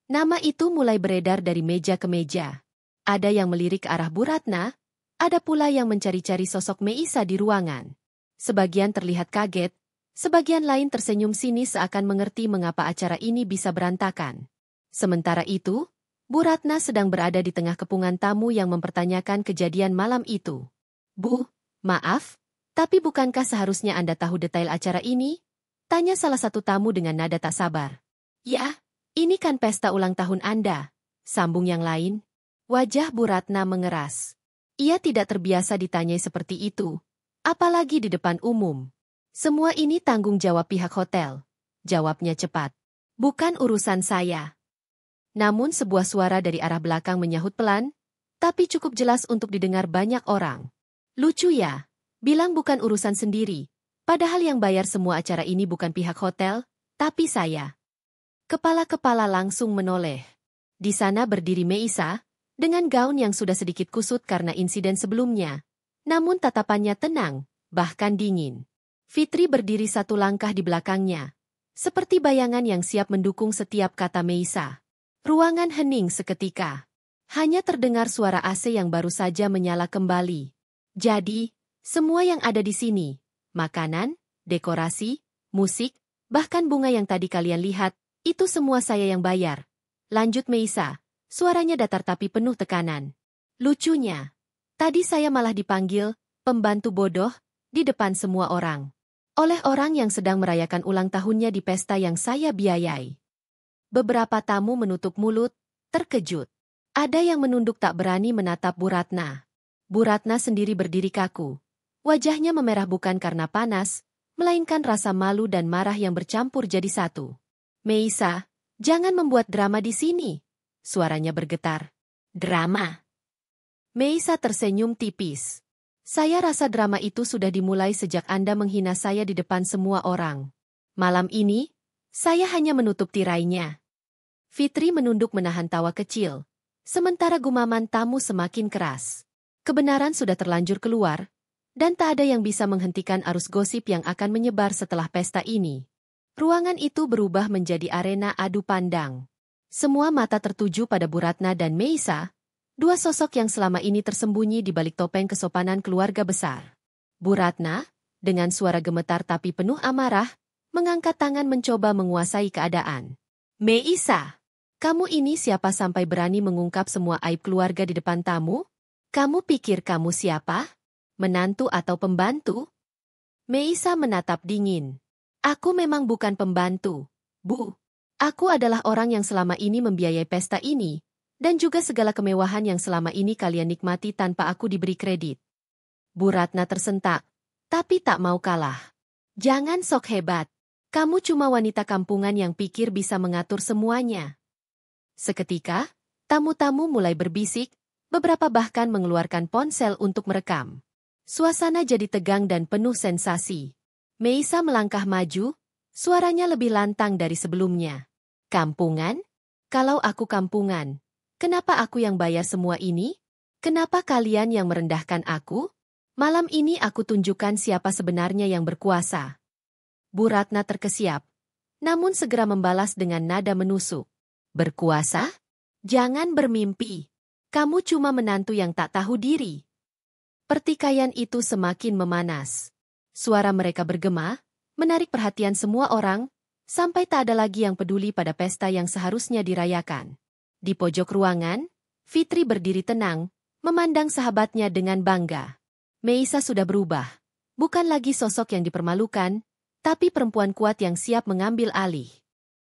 Nama itu mulai beredar dari meja ke meja. Ada yang melirik ke arah Bu Ratna, ada pula yang mencari-cari sosok Meisa di ruangan. Sebagian terlihat kaget, sebagian lain tersenyum sinis seakan mengerti mengapa acara ini bisa berantakan. Sementara itu, Bu Ratna sedang berada di tengah kepungan tamu yang mempertanyakan kejadian malam itu. "Bu, maaf, tapi bukankah seharusnya Anda tahu detail acara ini?" tanya salah satu tamu dengan nada tak sabar. "Ya, ini kan pesta ulang tahun Anda," sambung yang lain. Wajah Bu Ratna mengeras. Ia tidak terbiasa ditanyai seperti itu, apalagi di depan umum. "Semua ini tanggung jawab pihak hotel," jawabnya cepat. "Bukan urusan saya." Namun sebuah suara dari arah belakang menyahut pelan, tapi cukup jelas untuk didengar banyak orang. "Lucu ya, bilang bukan urusan sendiri, padahal yang bayar semua acara ini bukan pihak hotel, tapi saya." Kepala-kepala langsung menoleh. Di sana berdiri Meisa, dengan gaun yang sudah sedikit kusut karena insiden sebelumnya. Namun tatapannya tenang, bahkan dingin. Fitri berdiri satu langkah di belakangnya, seperti bayangan yang siap mendukung setiap kata Meisa. Ruangan hening seketika. Hanya terdengar suara AC yang baru saja menyala kembali. "Jadi, semua yang ada di sini, makanan, dekorasi, musik, bahkan bunga yang tadi kalian lihat, itu semua saya yang bayar," lanjut Meisa. Suaranya datar tapi penuh tekanan. "Lucunya, tadi saya malah dipanggil pembantu bodoh di depan semua orang. Oleh orang yang sedang merayakan ulang tahunnya di pesta yang saya biayai." Beberapa tamu menutup mulut, terkejut. Ada yang menunduk tak berani menatap Bu Ratna. Bu Ratna sendiri berdiri kaku. Wajahnya memerah bukan karena panas, melainkan rasa malu dan marah yang bercampur jadi satu. "Meisa, jangan membuat drama di sini," suaranya bergetar. "Drama?" Meisa tersenyum tipis. "Saya rasa drama itu sudah dimulai sejak Anda menghina saya di depan semua orang. Malam ini, saya hanya menutup tirainya." Fitri menunduk menahan tawa kecil, sementara gumaman tamu semakin keras. Kebenaran sudah terlanjur keluar, dan tak ada yang bisa menghentikan arus gosip yang akan menyebar setelah pesta ini. Ruangan itu berubah menjadi arena adu pandang. Semua mata tertuju pada Bu Ratna dan Meisa, dua sosok yang selama ini tersembunyi di balik topeng kesopanan keluarga besar. Bu Ratna, dengan suara gemetar tapi penuh amarah, mengangkat tangan mencoba menguasai keadaan. "Meisa, kamu ini siapa sampai berani mengungkap semua aib keluarga di depan tamu? Kamu pikir kamu siapa? Menantu atau pembantu?" Meisa menatap dingin. "Aku memang bukan pembantu, Bu. Aku adalah orang yang selama ini membiayai pesta ini, dan juga segala kemewahan yang selama ini kalian nikmati tanpa aku diberi kredit." Bu Ratna tersentak, tapi tak mau kalah. "Jangan sok hebat. Kamu cuma wanita kampungan yang pikir bisa mengatur semuanya." Seketika, tamu-tamu mulai berbisik, beberapa bahkan mengeluarkan ponsel untuk merekam. Suasana jadi tegang dan penuh sensasi. Meisa melangkah maju, suaranya lebih lantang dari sebelumnya. "Kampungan? Kalau aku kampungan, kenapa aku yang bayar semua ini? Kenapa kalian yang merendahkan aku? Malam ini aku tunjukkan siapa sebenarnya yang berkuasa." Bu Ratna terkesiap, namun segera membalas dengan nada menusuk. "Berkuasa? Jangan bermimpi. Kamu cuma menantu yang tak tahu diri." Pertikaian itu semakin memanas. Suara mereka bergema, menarik perhatian semua orang, sampai tak ada lagi yang peduli pada pesta yang seharusnya dirayakan. Di pojok ruangan, Fitri berdiri tenang, memandang sahabatnya dengan bangga. Meisa sudah berubah. Bukan lagi sosok yang dipermalukan, tapi perempuan kuat yang siap mengambil alih.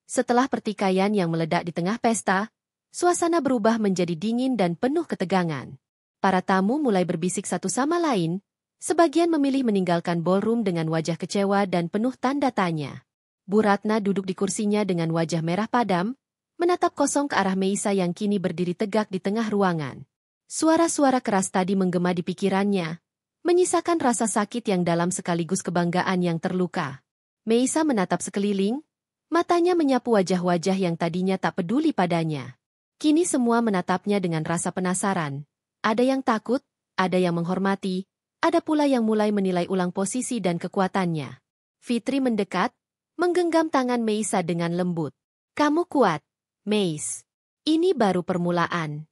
Setelah pertikaian yang meledak di tengah pesta, suasana berubah menjadi dingin dan penuh ketegangan. Para tamu mulai berbisik satu sama lain, sebagian memilih meninggalkan ballroom dengan wajah kecewa dan penuh tanda tanya. Bu Ratna duduk di kursinya dengan wajah merah padam, menatap kosong ke arah Meisa yang kini berdiri tegak di tengah ruangan. Suara-suara keras tadi menggema di pikirannya, menyisakan rasa sakit yang dalam sekaligus kebanggaan yang terluka. Meisa menatap sekeliling, matanya menyapu wajah-wajah yang tadinya tak peduli padanya. Kini semua menatapnya dengan rasa penasaran. Ada yang takut, ada yang menghormati, ada pula yang mulai menilai ulang posisi dan kekuatannya. Fitri mendekat, menggenggam tangan Meisa dengan lembut. Kamu kuat, Meis. Ini baru permulaan.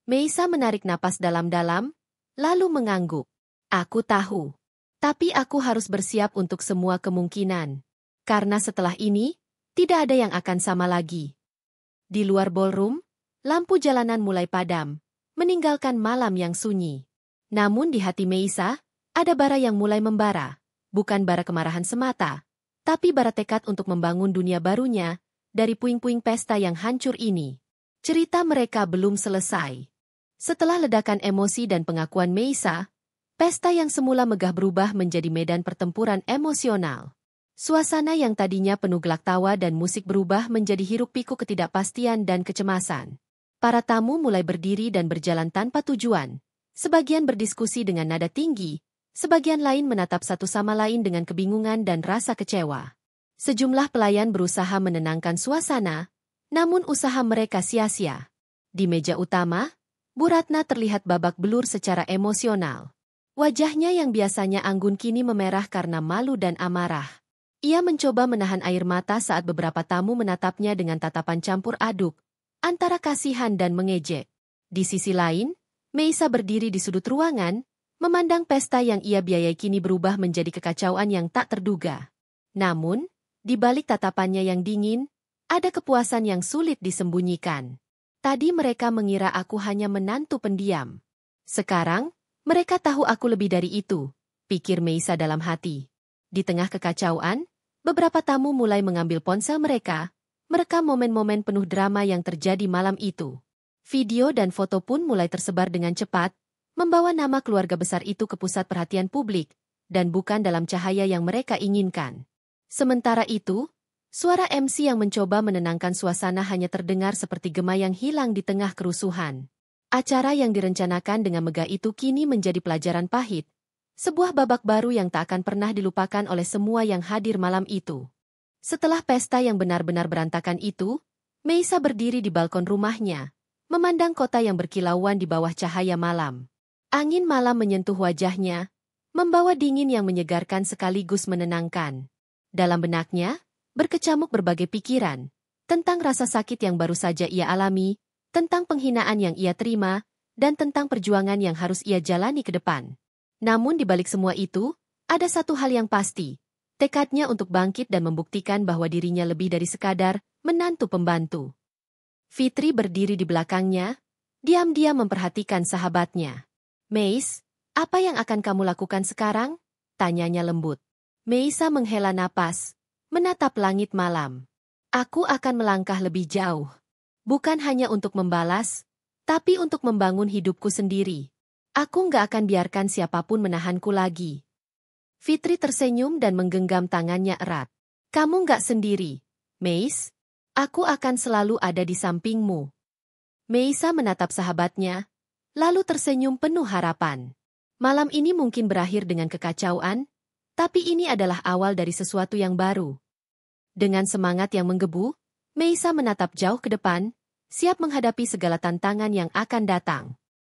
Meisa menarik napas dalam-dalam, lalu mengangguk. Aku tahu. Tapi aku harus bersiap untuk semua kemungkinan. Karena setelah ini, tidak ada yang akan sama lagi. Di luar ballroom, lampu jalanan mulai padam, meninggalkan malam yang sunyi. Namun di hati Meisa, ada bara yang mulai membara. Bukan bara kemarahan semata, tapi bara tekad untuk membangun dunia barunya, dari puing-puing pesta yang hancur ini. Cerita mereka belum selesai. Setelah ledakan emosi dan pengakuan Meisa, pesta yang semula megah berubah menjadi medan pertempuran emosional. Suasana yang tadinya penuh gelak tawa dan musik berubah menjadi hiruk-pikuk ketidakpastian dan kecemasan. Para tamu mulai berdiri dan berjalan tanpa tujuan. Sebagian berdiskusi dengan nada tinggi, sebagian lain menatap satu sama lain dengan kebingungan dan rasa kecewa. Sejumlah pelayan berusaha menenangkan suasana, namun usaha mereka sia-sia. Di meja utama, Bu Ratna terlihat babak belur secara emosional. Wajahnya yang biasanya anggun kini memerah karena malu dan amarah. Ia mencoba menahan air mata saat beberapa tamu menatapnya dengan tatapan campur aduk, antara kasihan dan mengejek. Di sisi lain, Meisa berdiri di sudut ruangan, memandang pesta yang ia biayai kini berubah menjadi kekacauan yang tak terduga. Namun, di balik tatapannya yang dingin, ada kepuasan yang sulit disembunyikan. Tadi mereka mengira aku hanya menantu pendiam. Sekarang, mereka tahu aku lebih dari itu, pikir Meisa dalam hati. Di tengah kekacauan, beberapa tamu mulai mengambil ponsel mereka, merekam momen-momen penuh drama yang terjadi malam itu. Video dan foto pun mulai tersebar dengan cepat, membawa nama keluarga besar itu ke pusat perhatian publik, dan bukan dalam cahaya yang mereka inginkan. Sementara itu, suara MC yang mencoba menenangkan suasana hanya terdengar seperti gema yang hilang di tengah kerusuhan. Acara yang direncanakan dengan megah itu kini menjadi pelajaran pahit, sebuah babak baru yang tak akan pernah dilupakan oleh semua yang hadir malam itu. Setelah pesta yang benar-benar berantakan itu, Meisa berdiri di balkon rumahnya, memandang kota yang berkilauan di bawah cahaya malam. Angin malam menyentuh wajahnya, membawa dingin yang menyegarkan sekaligus menenangkan. Dalam benaknya, berkecamuk berbagai pikiran, tentang rasa sakit yang baru saja ia alami, tentang penghinaan yang ia terima, dan tentang perjuangan yang harus ia jalani ke depan. Namun di balik semua itu, ada satu hal yang pasti, tekadnya untuk bangkit dan membuktikan bahwa dirinya lebih dari sekadar menantu pembantu. Fitri berdiri di belakangnya, diam-diam memperhatikan sahabatnya. Meis, apa yang akan kamu lakukan sekarang? Tanyanya lembut. Meisa menghela napas, menatap langit malam. Aku akan melangkah lebih jauh. Bukan hanya untuk membalas, tapi untuk membangun hidupku sendiri. Aku nggak akan biarkan siapapun menahanku lagi. Fitri tersenyum dan menggenggam tangannya erat. Kamu nggak sendiri, Meis. Aku akan selalu ada di sampingmu. Meisa menatap sahabatnya, lalu tersenyum penuh harapan. Malam ini mungkin berakhir dengan kekacauan, tapi ini adalah awal dari sesuatu yang baru. Dengan semangat yang menggebu, Meisa menatap jauh ke depan, siap menghadapi segala tantangan yang akan datang.